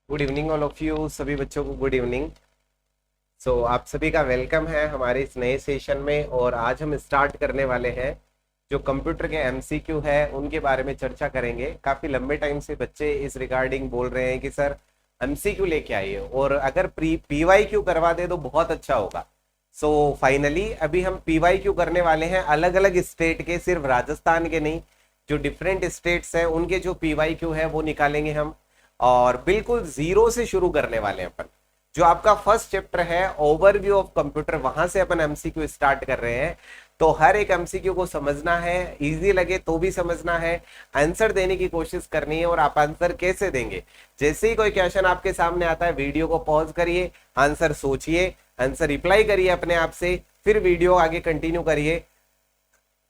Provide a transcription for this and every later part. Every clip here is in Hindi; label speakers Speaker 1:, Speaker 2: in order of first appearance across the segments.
Speaker 1: Good evening all of you, सभी बच्चों को गुड इवनिंग। आप सभी का वेलकम है हमारे इस नए सेशन में। और आज हम स्टार्ट करने वाले हैं जो कंप्यूटर के एमसीक्यू है उनके बारे में चर्चा करेंगे। काफी लंबे टाइम से बच्चे इस रिगार्डिंग बोल रहे हैं कि सर एमसीक्यू लेके आइए, और अगर पीवाईक्यू करवा दे तो बहुत अच्छा होगा। फाइनली अभी हम पीवाईक्यू करने वाले हैं अलग अलग स्टेट के, सिर्फ राजस्थान के नहीं, जो डिफरेंट स्टेट्स हैं उनके जो पीवाईक्यू है वो निकालेंगे हम। और बिल्कुल जीरो से शुरू करने वाले हैं अपन। जो आपका फर्स्ट चैप्टर है ओवरव्यू ऑफ कंप्यूटर, वहां से अपन एमसीक्यू स्टार्ट कर रहे हैं। तो हर एक एमसीक्यू को समझना है, इजी लगे तो भी समझना है, आंसर देने की कोशिश करनी है। और आप आंसर कैसे देंगे, जैसे ही कोई क्वेश्चन आपके सामने आता है वीडियो को पॉज करिए, आंसर सोचिए, आंसर रिप्लाई करिए अपने आप से, फिर वीडियो आगे कंटिन्यू करिए,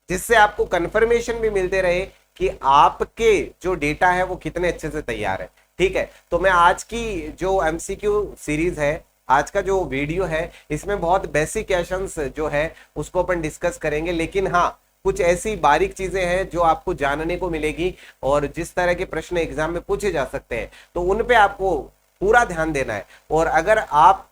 Speaker 1: जिससे आपको कंफर्मेशन भी मिलते रहे कि आपके जो डेटा है वो कितने अच्छे से तैयार है। ठीक है, तो मैं आज की जो एमसीक्यू सीरीज है, आज का जो वीडियो है, इसमें बहुत बेसिक क्वेश्चंस जो है उसको अपन डिस्कस करेंगे। लेकिन हाँ, कुछ ऐसी बारीक चीजें हैं जो आपको जानने को मिलेगी, और जिस तरह के प्रश्न एग्जाम में पूछे जा सकते हैं तो उन पे आपको पूरा ध्यान देना है। और अगर आप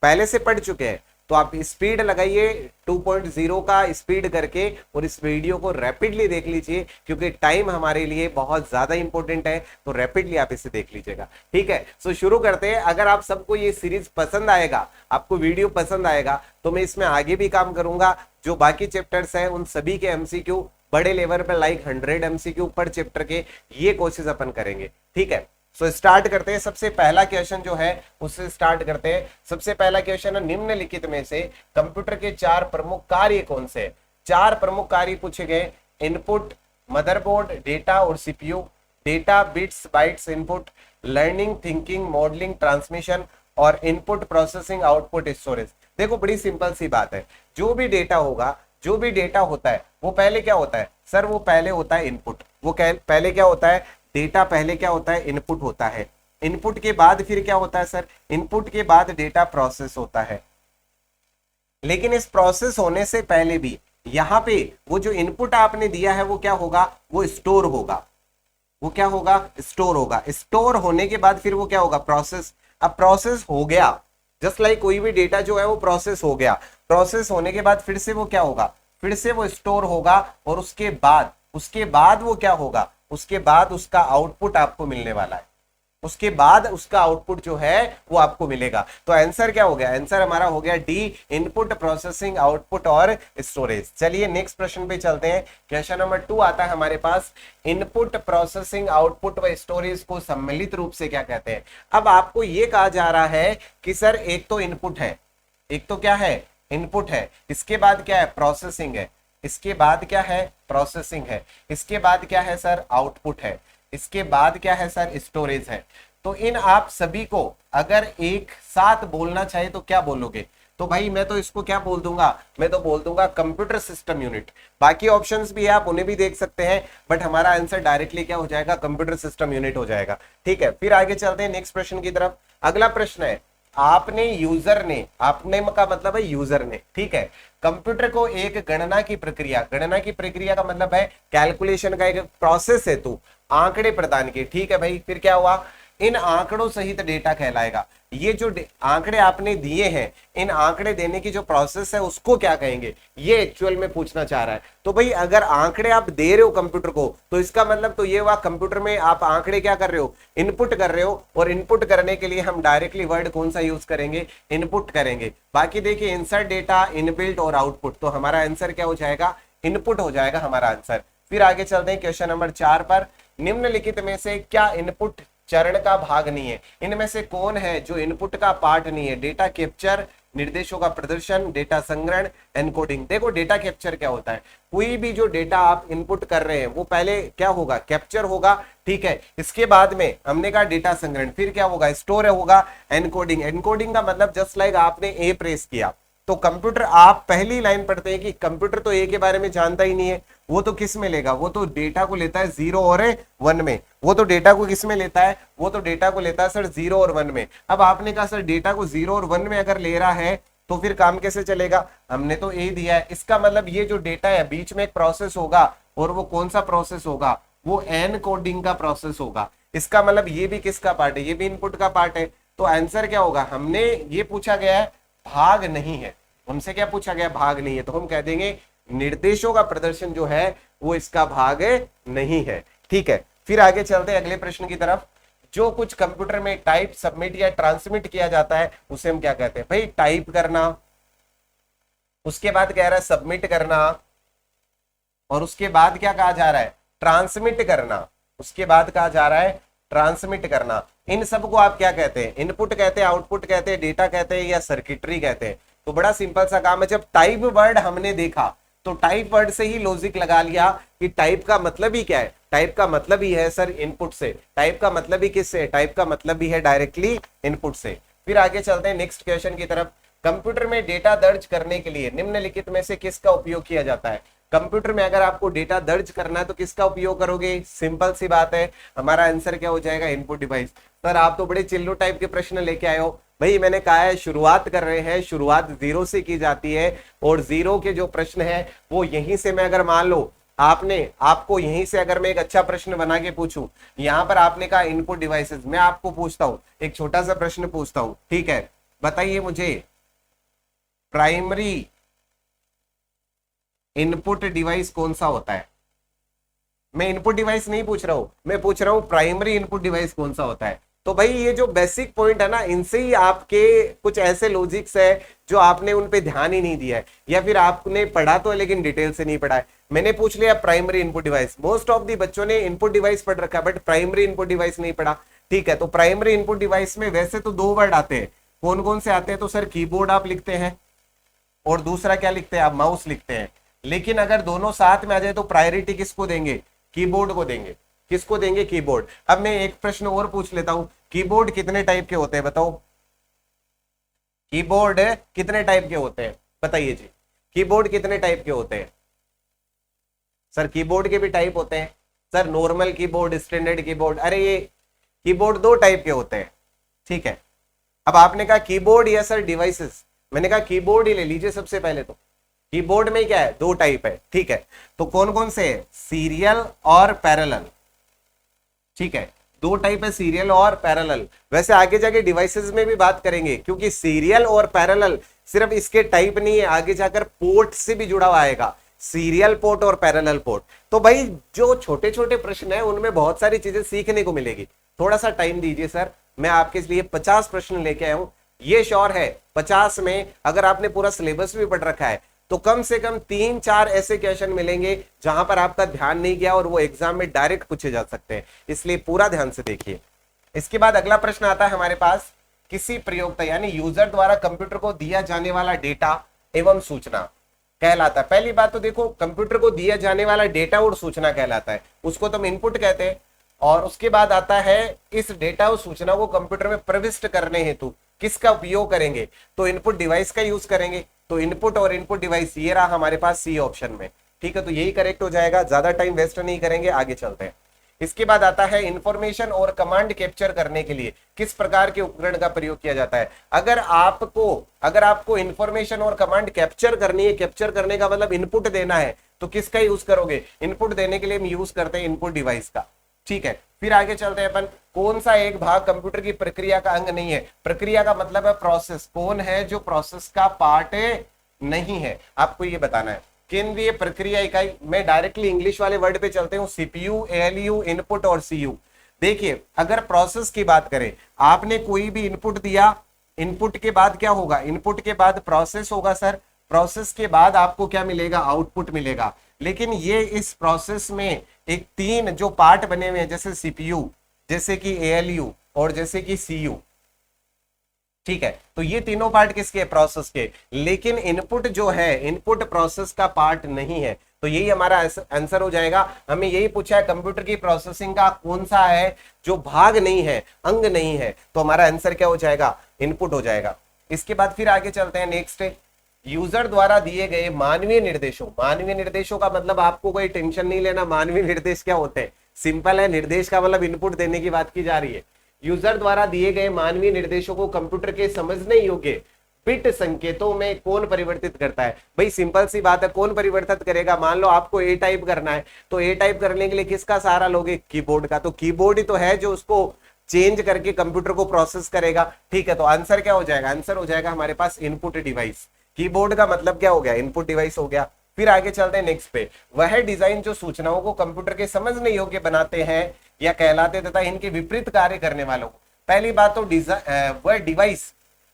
Speaker 1: पहले से पढ़ चुके हैं तो आप स्पीड लगाइए 2.0 का स्पीड करके, और इस वीडियो को रैपिडली देख लीजिए, क्योंकि टाइम हमारे लिए बहुत ज्यादा इंपॉर्टेंट है। तो रैपिडली आप इसे देख लीजिएगा। ठीक है, शुरू करते हैं। अगर आप सबको ये सीरीज पसंद आएगा, आपको वीडियो पसंद आएगा, तो मैं इसमें आगे भी काम करूंगा। जो बाकी चैप्टर्स हैं उन सभी के एमसीक्यू बड़े लेवल पर, लाइक 100 एमसीक्यू पर चैप्टर के, ये कोशिश अपन करेंगे। ठीक है, स्टार्ट करते हैं। सबसे पहला क्वेश्चन जो है उससे स्टार्ट करते हैं। सबसे पहला क्वेश्चन है, निम्नलिखित में से कंप्यूटर के 4 प्रमुख कार्य कौन से? 4 प्रमुख कार्य पूछे गए। इनपुट, मदरबोर्ड, डेटा और CPU. Data, bits, bytes, input, learning, thinking, modelling, transmission, और इनपुट, प्रोसेसिंग, आउटपुट, स्टोरेज। देखो, बड़ी सिंपल सी बात है। जो भी डेटा होगा, जो भी डेटा होता है, वो पहले क्या होता है सर? वो पहले होता है इनपुट। वो पहले क्या होता है? डेटा पहले क्या होता है? इनपुट होता है। इनपुट के बाद फिर क्या होता है सर? इनपुट के बाद डेटा प्रोसेस होता है। लेकिन इस प्रोसेस होने से पहले भी यहां पे वो जो इनपुट आपने दिया है वो क्या होगा? वो स्टोर होगा। वो क्या होगा? स्टोर होगा। स्टोर होने के बाद फिर वो क्या होगा? प्रोसेस। अब प्रोसेस हो गया, जस्ट लाइक कोई भी डेटा जो है वो प्रोसेस हो गया। प्रोसेस होने के बाद फिर से वो क्या होगा? फिर से वो स्टोर होगा, और उसके बाद वो क्या होगा? उसके बाद उसका आउटपुट आपको मिलने वाला है। उसके बाद उसका आउटपुट जो है वो आपको मिलेगा। तो आंसर क्या हो गया? आंसर हमारा हो गया डी, इनपुट, प्रोसेसिंग, आउटपुट और स्टोरेज। चलिए नेक्स्ट प्रश्न पे चलते हैं। क्वेश्चन नंबर 2 आता है हमारे पास। इनपुट, प्रोसेसिंग, आउटपुट व स्टोरेज को सम्मिलित रूप से क्या कहते हैं? अब आपको यह कहा जा रहा है कि सर एक तो इनपुट है, एक तो क्या है? इनपुट है। इसके बाद क्या है? प्रोसेसिंग है। इसके बाद क्या है? प्रोसेसिंग है। इसके बाद क्या है सर? आउटपुट है। इसके बाद क्या है सर? स्टोरेज है। तो इन आप सभी को अगर एक साथ बोलना चाहे तो क्या बोलोगे? तो भाई मैं तो इसको क्या बोल दूंगा? मैं तो बोल दूंगा कंप्यूटर सिस्टम यूनिट। बाकी ऑप्शंस भी है, आप उन्हें भी देख सकते हैं, बट हमारा आंसर डायरेक्टली क्या हो जाएगा? कंप्यूटर सिस्टम यूनिट हो जाएगा। ठीक है, फिर आगे चलते हैं नेक्स्ट प्रश्न की तरफ। अगला प्रश्न है, आपने यूजर ने, आपने का मतलब है यूजर ने, ठीक है, कंप्यूटर को एक गणना की प्रक्रिया का मतलब है कैलकुलेशन का एक प्रोसेस हेतु आंकड़े प्रदान किए। ठीक है भाई, फिर क्या हुआ? इन आंकड़ों सहित डेटा कहलाएगा। ये जो आंकड़े आपने दिए हैं, इन आंकड़े देने की जो प्रोसेस है उसको क्या कहेंगे? ये एक्चुअल में पूछना चाह रहा है। तो भाई अगर आंकड़े आप दे रहे हो कंप्यूटर को, तो इसका मतलब तो ये हुआ कंप्यूटर में आप आंकड़े क्या कर रहे हो? इनपुट कर रहे हो। और इनपुट करने के लिए हम डायरेक्टली वर्ड कौन सा यूज करेंगे? इनपुट करेंगे। बाकी देखिए, इंसर्ट डेटा, इनबिल्ट और आउटपुट, तो हमारा आंसर क्या हो जाएगा? इनपुट हो जाएगा हमारा आंसर। फिर आगे चलते हैं क्वेश्चन नंबर 4 पर। निम्नलिखित में से क्या इनपुट चरण का भाग नहीं है? इनमें से कौन है जो इनपुट का पार्ट नहीं है? डेटा कैप्चर, निर्देशों का प्रदर्शन, डेटा संग्रहण, एनकोडिंग। देखो, डेटा कैप्चर क्या होता है? कोई भी जो डेटा आप इनपुट कर रहे हैं वो पहले क्या होगा? कैप्चर होगा। ठीक है, इसके बाद में हमने कहा डेटा संग्रहण, फिर क्या होगा? स्टोर होगा। एनकोडिंग, एनकोडिंग का मतलब जस्ट लाइक आपने ए प्रेस किया तो कंप्यूटर, आप पहली लाइन पढ़ते हैं कि कंप्यूटर तो ए के बारे में जानता ही नहीं है। वो तो किस में लेगा? वो तो डेटा को लेता है 0 और 1 में। वो तो डेटा को किस में लेता है? वो तो डेटा को लेता है सर 0 और 1 में। अब आपने कहा सर डेटा को 0 और 1 में अगर ले रहा है तो फिर काम कैसे चलेगा? हमने तो ए दिया है, इसका मतलब ये जो डेटा है बीच में एक प्रोसेस होगा, और वो कौन सा प्रोसेस होगा? वो एनकोडिंग का प्रोसेस होगा। इसका मतलब ये भी किसका पार्ट है, ये भी इनपुट का पार्ट है। तो आंसर क्या होगा, हमने ये पूछा गया है भाग नहीं है, हमसे क्या पूछा गया, भाग नहीं है, तो हम कह देंगे निर्देशों का प्रदर्शन जो है वो इसका भाग नहीं है। ठीक है, फिर आगे चलते हैं अगले प्रश्न की तरफ। जो कुछ कंप्यूटर में टाइप, सबमिट या ट्रांसमिट किया जाता है उसे हम क्या कहते हैं भाई, टाइप करना, उसके बाद कह रहा है सबमिट करना, और उसके बाद क्या कहा जा रहा है, ट्रांसमिट करना, उसके बाद कहा जा रहा है ट्रांसमिट करना। इन सब को आप क्या कहते हैं, इनपुट कहते हैं, आउटपुट कहते हैं, डेटा कहते हैं या सर्किटरी कहते हैं। तो बड़ा सिंपल सा काम है, जब टाइप वर्ड हमने देखा तो टाइप वर्ड से ही लॉजिक लगा लिया कि टाइप का मतलब ही क्या है, टाइप का मतलब ही है सर इनपुट से, टाइप का मतलब ही किससे, टाइप का मतलब भी है डायरेक्टली इनपुट से। फिर आगे चलते हैं नेक्स्ट क्वेश्चन की तरफ। कंप्यूटर में डेटा दर्ज करने के लिए निम्नलिखित में से किसका उपयोग किया जाता है। कंप्यूटर में अगर आपको डेटा दर्ज करना है तो किसका उपयोग करोगे, सिंपल सी बात है, हमारा आंसर क्या हो जाएगा, इनपुट डिवाइस। सर आप तो बड़े चिल्लो टाइप के प्रश्न लेके आए हो भाई, मैंने कहा है शुरुआत कर रहे हैं, शुरुआत जीरो से की जाती है, और जीरो के जो प्रश्न है वो यहीं से, मैं अगर मान लो आपको यहीं से अगर मैं एक अच्छा प्रश्न बना के पूछूं, यहां पर आपने कहा इनपुट डिवाइसेस, मैं आपको पूछता हूं एक छोटा सा प्रश्न पूछता हूं, ठीक है, बताइए मुझे प्राइमरी इनपुट डिवाइस कौन सा होता है। मैं इनपुट डिवाइस नहीं पूछ रहा हूं, मैं पूछ रहा हूं प्राइमरी इनपुट डिवाइस कौन सा होता है। तो भाई ये जो बेसिक पॉइंट है ना, इनसे ही आपके कुछ ऐसे लॉजिक्स है जो आपने उन पे ध्यान ही नहीं दिया है, या फिर आपने पढ़ा तो है लेकिन डिटेल से नहीं पढ़ा है। मैंने पूछ लिया primary input device, most of the बच्चों ने इनपुट डिवाइस पढ़ रखा है बट प्राइमरी इनपुट डिवाइस नहीं पढ़ा। ठीक है, तो प्राइमरी इनपुट डिवाइस में वैसे तो दो वर्ड आते हैं, कौन कौन से आते हैं, तो सर कीबोर्ड आप लिखते हैं और दूसरा क्या लिखते हैं आप, माउस लिखते हैं। लेकिन अगर दोनों साथ में आ जाए तो प्रायोरिटी किसको देंगे, कीबोर्ड को देंगे। किसको देंगे, कीबोर्ड। अब मैं एक प्रश्न और पूछ लेता हूं, कीबोर्ड कितने टाइप के होते हैं बताओ, कीबोर्ड कितने टाइप के होते हैं बताइए जी, कीबोर्ड कितने टाइप के होते हैं। सर कीबोर्ड के भी टाइप होते हैं, sir normal keyboard, standard keyboard, अरे ये कीबोर्ड दो टाइप के होते हैं। ठीक है, अब आपने कहा कीबोर्ड या सर डिवाइसेस, मैंने कहा कीबोर्ड ही ले लीजिए सबसे पहले। तो कीबोर्ड में क्या है, दो टाइप है। ठीक है, तो कौन कौन से है, सीरियल और पैरेलल। ठीक है, दो टाइप है, सीरियल और पैरेलल। वैसे आगे जाके डिवाइसेस में भी बात करेंगे, क्योंकि सीरियल और पैरेलल सिर्फ इसके टाइप नहीं है, आगे जाकर पोर्ट से भी जुड़ा हुआ आएगा, सीरियल पोर्ट और पैरेलल पोर्ट। तो भाई जो छोटे छोटे प्रश्न है उनमें बहुत सारी चीजें सीखने को मिलेगी, थोड़ा सा टाइम दीजिए सर। मैं आपके लिए 50 प्रश्न लेके आया हूं, ये श्योर है 50 में अगर आपने पूरा सिलेबस भी पढ़ रखा है तो कम से कम 3-4 ऐसे क्वेश्चन मिलेंगे जहां पर आपका ध्यान नहीं गया और वो एग्जाम में डायरेक्ट पूछे जा सकते हैं, इसलिए पूरा ध्यान से देखिए। इसके बाद अगला प्रश्न आता है हमारे पास, किसी प्रयोक्ता यानी यूजर द्वारा कंप्यूटर को दिया जाने वाला डेटा एवं सूचना कहलाता है। पहली बात तो देखो, कंप्यूटर को दिया जाने वाला डेटा और सूचना कहलाता है, उसको तो हम इनपुट कहते हैं। और उसके बाद आता है इस डेटा और सूचना को कंप्यूटर में प्रविष्ट करने हेतु किसका उपयोग करेंगे, तो इनपुट डिवाइस का यूज करेंगे। तो इनपुट और इनपुट डिवाइस ये रहा हमारे पास सी ऑप्शन में। ठीक है, तो यही करेक्ट हो जाएगा, ज्यादा टाइम वेस्ट नहीं करेंगे, आगे चलते हैं। इसके बाद आता है इंफॉर्मेशन और कमांड कैप्चर करने के लिए किस प्रकार के उपकरण का प्रयोग किया जाता है। अगर आपको इंफॉर्मेशन और कमांड कैप्चर करनी है, कैप्चर करने का मतलब इनपुट देना है, तो किसका यूज करोगे, इनपुट देने के लिए हम यूज करते हैं इनपुट डिवाइस का। ठीक है, फिर आगे चलते हैं अपन, कौन सा एक भाग कंप्यूटर की प्रक्रिया का अंग नहीं है। प्रक्रिया का मतलब है प्रोसेस, कौन है जो प्रोसेस का पार्ट नहीं है, आपको ये बताना है। केंद्रीय प्रक्रिया इकाई, मैं डायरेक्टली इंग्लिश वाले वर्ड पे चलते हूँ, सीपीयू, एएलयू, इनपुट और सीयू। देखिए अगर प्रोसेस की बात करें, आपने कोई भी इनपुट दिया, इनपुट के बाद क्या होगा, इनपुट के बाद प्रोसेस होगा सर, प्रोसेस के बाद आपको क्या मिलेगा, आउटपुट मिलेगा। लेकिन ये इस प्रोसेस में एक 3 जो पार्ट बने हुए हैं, जैसे सीपीयू, जैसे कि एएलयू और जैसे कि सीयू। ठीक है, तो ये तीनों पार्ट किसके, प्रोसेस के। लेकिन इनपुट जो है, इनपुट प्रोसेस का पार्ट नहीं है, तो यही हमारा आंसर हो जाएगा। हमें यही पूछा है कंप्यूटर की प्रोसेसिंग का कौन सा है जो भाग नहीं है, अंग नहीं है, तो हमारा आंसर क्या हो जाएगा, इनपुट हो जाएगा। इसके बाद फिर आगे चलते हैं, नेक्स्ट यूजर द्वारा दिए गए मानवीय निर्देशों। मानवीय निर्देशों का मतलब आपको कोई टेंशन नहीं लेना, मानवीय निर्देश क्या होते हैं, सिंपल है, निर्देश का मतलब इनपुट देने की बात की जा रही है। यूजर द्वारा दिए गए मानवीय निर्देशों को कंप्यूटर के समझने योग्य बिट संकेतों में कौन परिवर्तित करता है? भाई सिंपल सी बात है, कौन परिवर्तित करेगा? मान लो आपको ए टाइप करना है, तो ए टाइप करने के लिए किसका सहारा लोगे? कीबोर्ड का। तो कीबोर्ड ही तो है जो उसको चेंज करके कंप्यूटर को प्रोसेस करेगा। ठीक है, तो आंसर क्या हो जाएगा? आंसर हो जाएगा हमारे पास इनपुट डिवाइस। कीबोर्ड का मतलब क्या हो गया? इनपुट डिवाइस हो गया। फिर आगे चलते हैं नेक्स्ट पे। वह डिजाइन जो सूचनाओं को कंप्यूटर के समझने योग्य बनाते हैं या कहलाते तथा इनके विपरीत कार्य करने वालों को। पहली बात तो वह डिवाइस,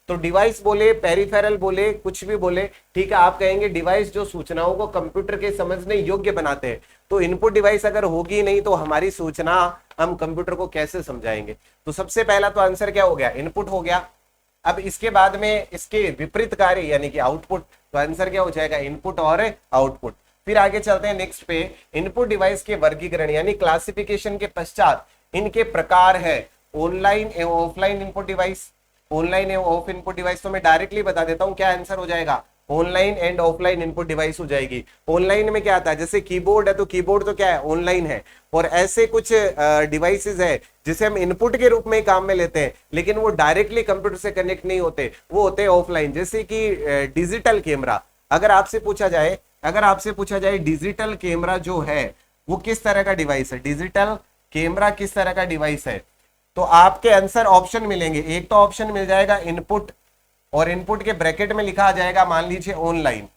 Speaker 1: तो डिवाइस बोले, पेरिफेरल बोले, कुछ भी बोले, ठीक है, आप कहेंगे डिवाइस जो सूचनाओं को कंप्यूटर के समझने योग्य बनाते हैं। तो इनपुट डिवाइस अगर होगी नहीं तो हमारी सूचना हम कंप्यूटर को कैसे समझाएंगे? तो सबसे पहला तो आंसर क्या हो गया? इनपुट हो गया। अब इसके बाद में इसके विपरीत कार्य यानी कि आउटपुट, तो आंसर क्या हो जाएगा? इनपुट और आउटपुट। फिर आगे चलते हैं नेक्स्ट पे। इनपुट डिवाइस के वर्गीकरण यानी क्लासिफिकेशन के पश्चात इनके प्रकार है ऑनलाइन एवं ऑफलाइन इनपुट डिवाइस। ऑनलाइन एवं ऑफ इनपुट डिवाइस तो मैं डायरेक्टली बता देता हूं क्या आंसर हो जाएगा? Online and offline input device हो जाएगी। ऑनलाइन में क्या आता है? जैसे कीबोर्ड है तो कीबोर्ड तो क्या है? ऑनलाइन है। और ऐसे कुछ डिवाइसेस है जिसे हम इनपुट के रूप में ही काम में लेते हैं, लेकिन वो डायरेक्टली कंप्यूटर से कनेक्ट नहीं होते, वो होते हैं ऑफलाइन। जैसे कि डिजिटल कैमरा। अगर आपसे पूछा जाए डिजिटल कैमरा जो है वो किस तरह का डिवाइस है? डिजिटल कैमरा किस तरह का डिवाइस है? तो आपके आंसर ऑप्शन मिलेंगे। एक तो ऑप्शन मिल जाएगा इनपुट, और इनपुट के ब्रैकेट में लिखा आ जाएगा मान लीजिए ऑनलाइन,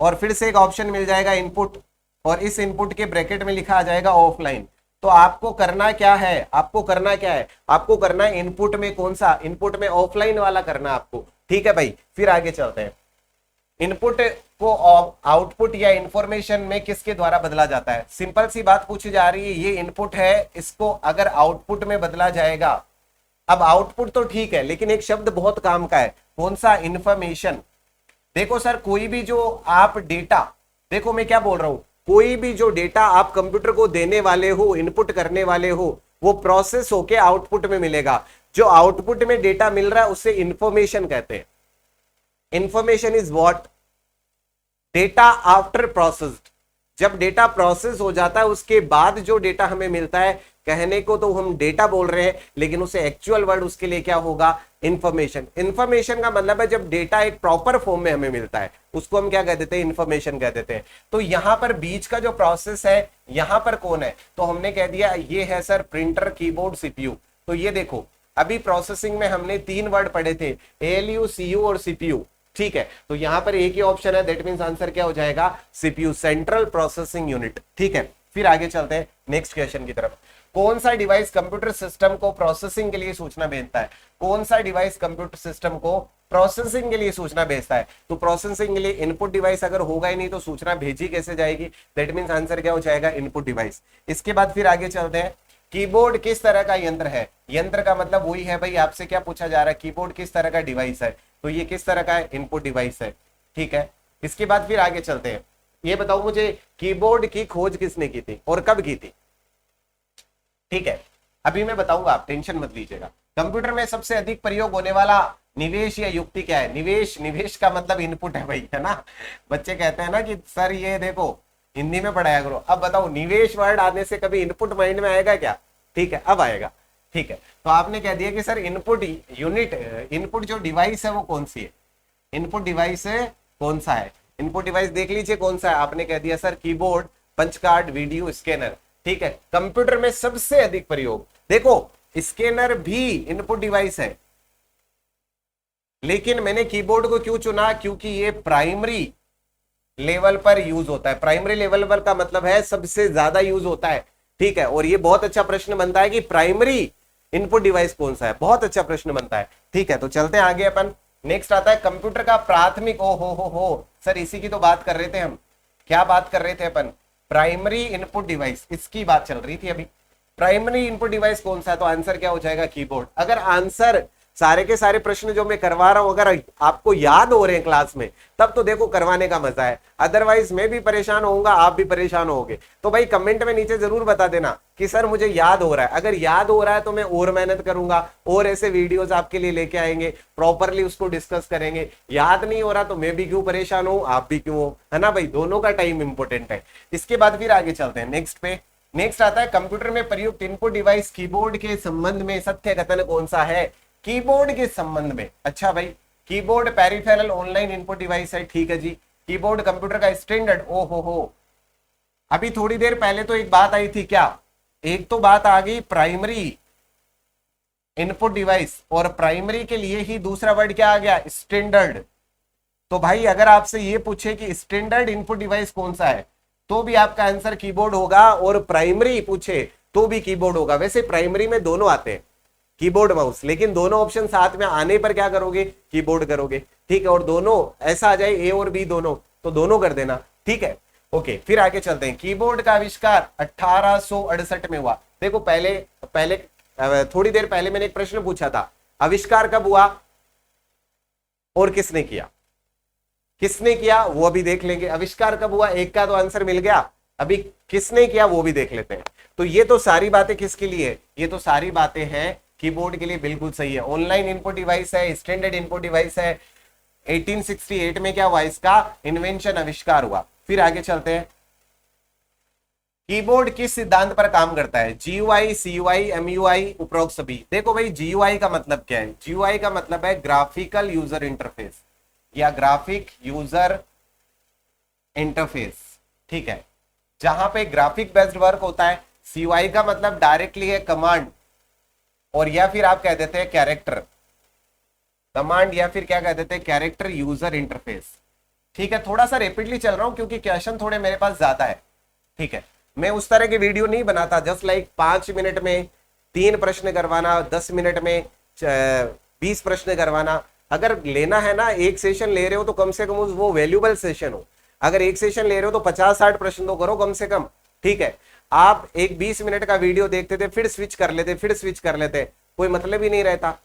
Speaker 1: और फिर से एक ऑप्शन मिल जाएगा इनपुट, और इस इनपुट के ब्रैकेट में लिखा आ जाएगा ऑफलाइन। तो आपको करना क्या है? आपको करना है इनपुट में कौन सा? इनपुट में ऑफलाइन वाला करना आपको। ठीक है भाई, फिर आगे चलते हैं। इनपुट को आउटपुट या इंफॉर्मेशन में किसके द्वारा बदला जाता है? सिंपल सी बात पूछी जा रही है, ये इनपुट है, इसको अगर आउटपुट में बदला जाएगा। अब आउटपुट तो ठीक है, लेकिन एक शब्द बहुत काम का है, कौन सा? इंफॉर्मेशन। देखो सर, कोई भी जो आप डेटा, देखो मैं क्या बोल रहा हूं, कोई भी जो डेटा आप कंप्यूटर को देने वाले हो, इनपुट करने वाले हो, वो प्रोसेस होके आउटपुट में मिलेगा। जो आउटपुट में डेटा मिल रहा है उसे इंफॉर्मेशन कहते हैं। Information is what? Data after processed. जब डेटा प्रोसेस हो जाता है उसके बाद जो डेटा हमें मिलता है, कहने को तो हम डेटा बोल रहे हैं, लेकिन उसे एक्चुअल वर्ड उसके लिए क्या होगा? इंफॉर्मेशन। इंफॉर्मेशन का मतलब है जब डेटा एक प्रॉपर फॉर्म में हमें मिलता है उसको हम क्या कह देते हैं? इंफॉर्मेशन कह देते हैं। तो यहां पर बीच का जो प्रोसेस है, यहां पर कौन है? तो हमने कह दिया ये है सर प्रिंटर, कीबोर्ड, सीपीयू। तो ये देखो, अभी प्रोसेसिंग में हमने 3 वर्ड पढ़े थे, एएलयू, सीयू और सीपीयू। ठीक है, तो यहां पर एक ही ऑप्शन है, दैट मींस आंसर क्या हो जाएगा? CPU, central processing unit. ठीक है, फिर आगे चलते हैं नेक्स्ट क्वेश्चन की तरफ। कौन सा डिवाइस कंप्यूटर सिस्टम को प्रोसेसिंग के लिए सूचना भेजता है? कौन सा डिवाइस कंप्यूटर सिस्टम को प्रोसेसिंग के लिए सूचना भेजता है? तो प्रोसेसिंग के लिए इनपुट डिवाइस अगर होगा ही नहीं तो सूचना भेजी कैसे जाएगी? दैट मींस आंसर क्या हो जाएगा? Input device. इसके बाद फिर आगे चलते हैं। कीबोर्ड किस तरह का यंत्र है? यंत्र का मतलब वही है भाई, आपसे क्या पूछा जा रहा है? कीबोर्ड किस तरह का डिवाइस है? तो ये किस तरह का है? इनपुट डिवाइस है। ठीक है, इसके बाद फिर आगे चलते हैं। ये बताओ मुझे, कीबोर्ड की खोज किसने की थी और कब की थी? ठीक है, अभी मैं बताऊंगा, आप टेंशन मत लीजिएगा। कंप्यूटर में सबसे अधिक प्रयोग होने वाला निवेश या युक्ति क्या है? निवेश का मतलब इनपुट है भाई, है ना। बच्चे कहते हैं ना कि सर ये देखो हिंदी में पढ़ाया करो। अब बताओ, निवेश वर्ड आने से कभी इनपुट माइंड में आएगा क्या? ठीक है, अब आएगा। ठीक है, तो आपने कह दिया कि सर इनपुट यूनिट, इनपुट जो डिवाइस है वो कौन सी है? इनपुट डिवाइस कौन सा है? इनपुट डिवाइस देख लीजिए कौन सा है। आपने कह दिया sir keyboard, punch card, video, scanner. ठीक है, कंप्यूटर में सबसे अधिक प्रयोग, देखो स्कैनर भी इनपुट डिवाइस है, लेकिन मैंने कीबोर्ड को क्यों चुना? क्योंकि ये प्राइमरी लेवल पर यूज होता है। प्राइमरी लेवल पर का मतलब है सबसे ज्यादा यूज होता है। ठीक है, और ये बहुत अच्छा प्रश्न बनता है कि प्राइमरी इनपुट डिवाइस कौन सा है, बहुत अच्छा प्रश्न बनता है। ठीक है, तो चलते हैं आगे अपन। नेक्स्ट आता है कंप्यूटर का प्राथमिक, ओ हो सर इसी की तो बात कर रहे थे हम। क्या बात कर रहे थे अपन? प्राइमरी इनपुट डिवाइस, इसकी बात चल रही थी अभी। प्राइमरी इनपुट डिवाइस कौन सा है? तो आंसर क्या हो जाएगा? कीबोर्ड। अगर आंसर सारे के सारे प्रश्न जो मैं करवा रहा हूं अगर आपको याद हो रहे हैं क्लास में, तब तो देखो करवाने का मजा है, अदरवाइज मैं भी परेशान होऊंगा, आप भी परेशान होगे। तो भाई कमेंट में नीचे जरूर बता देना कि सर मुझे याद हो रहा है। अगर याद हो रहा है तो मैं और मेहनत करूंगा और ऐसे वीडियोस आपके लिए लेके आएंगे, प्रॉपरली उसको डिस्कस करेंगे। याद नहीं हो रहा तो मैं भी क्यों परेशान हूं, आप भी क्यों हो, है ना भाई। दोनों का टाइम इंपॉर्टेंट है। इसके बाद फिर आगे चलते हैं नेक्स्ट पे। नेक्स्ट आता है कंप्यूटर में प्रयुक्त इनपुट डिवाइस कीबोर्ड के संबंध में सत्य कथन कौन सा है? कीबोर्ड के संबंध में। अच्छा भाई, keyboard peripheral online input device है, ठीक है जी। कीबोर्ड कंप्यूटर का स्टैंडर्ड, ओ हो। अभी थोड़ी देर पहले तो एक बात आई थी, क्या? एक तो बात आ गई प्राइमरी इनपुट डिवाइस, और प्राइमरी के लिए ही दूसरा वर्ड क्या आ गया? स्टैंडर्ड। तो भाई अगर आपसे ये पूछे कि स्टैंडर्ड इनपुट डिवाइस कौन सा है, तो भी आपका आंसर कीबोर्ड होगा, और प्राइमरी पूछे तो भी कीबोर्ड होगा। वैसे प्राइमरी में दोनों आते हैं, कीबोर्ड माउस, लेकिन दोनों ऑप्शन साथ में आने पर क्या करोगे? कीबोर्ड करोगे, ठीक है। और दोनों ऐसा आ जाए ए और बी दोनों, तो दोनों कर देना, ठीक है। ओके, फिर आगे चलते हैं। कीबोर्ड का आविष्कार 1868 में हुआ। देखो पहले पहले थोड़ी देर पहले मैंने एक प्रश्न पूछा था, आविष्कार कब हुआ और किसने किया? किसने किया वो अभी देख लेंगे। आविष्कार कब हुआ, एक का तो आंसर मिल गया, अभी किसने किया वो भी देख लेते हैं। तो ये तो सारी बातें किसके लिए? ये तो सारी बातें हैं कीबोर्ड के लिए, बिल्कुल सही है। ऑनलाइन इनपुट डिवाइस है, स्टैंडर्ड इनपुट डिवाइस है। 1868 में क्या हुआ? इसका इन्वेंशन, आविष्कार हुआ। फिर आगे चलते हैं। कीबोर्ड किस सिद्धांत पर काम करता है? जीयूआई, सीयूआई, एमयूआई, उपरोक्त सभी। देखो भाई जीयूआई का मतलब क्या है? जीयूआई का मतलब है ग्राफिकल यूजर इंटरफेस या ग्राफिक यूजर इंटरफेस, ठीक है, जहां पे ग्राफिक बेस्ड वर्क होता है। सीयूआई का मतलब डायरेक्टली है कमांड, और या फिर आप कह देते हैं कैरेक्टर कमांड, या फिर क्या कह देते हैं कैरेक्टर यूजर इंटरफेस, ठीक है। थोड़ा सा रेपिडली चल रहा हूं क्योंकि क्वेश्चन थोड़े मेरे पास ज्यादा है, ठीक है। मैं उस तरह की वीडियो नहीं बनाता जस्ट लाइक 5 मिनट में 3 प्रश्न करवाना, 10 मिनट में 20 प्रश्न करवाना। अगर लेना है ना, एक सेशन ले रहे हो तो कम से कम वो वैल्यूबल सेशन हो। अगर एक सेशन ले रहे हो तो 50-60 प्रश्न तो करो कम से कम, ठीक है। आप एक 20 मिनट का वीडियो देखते थे, फिर स्विच कर लेते, फिर स्विच कर लेते, कोई मतलब ही नहीं रहता।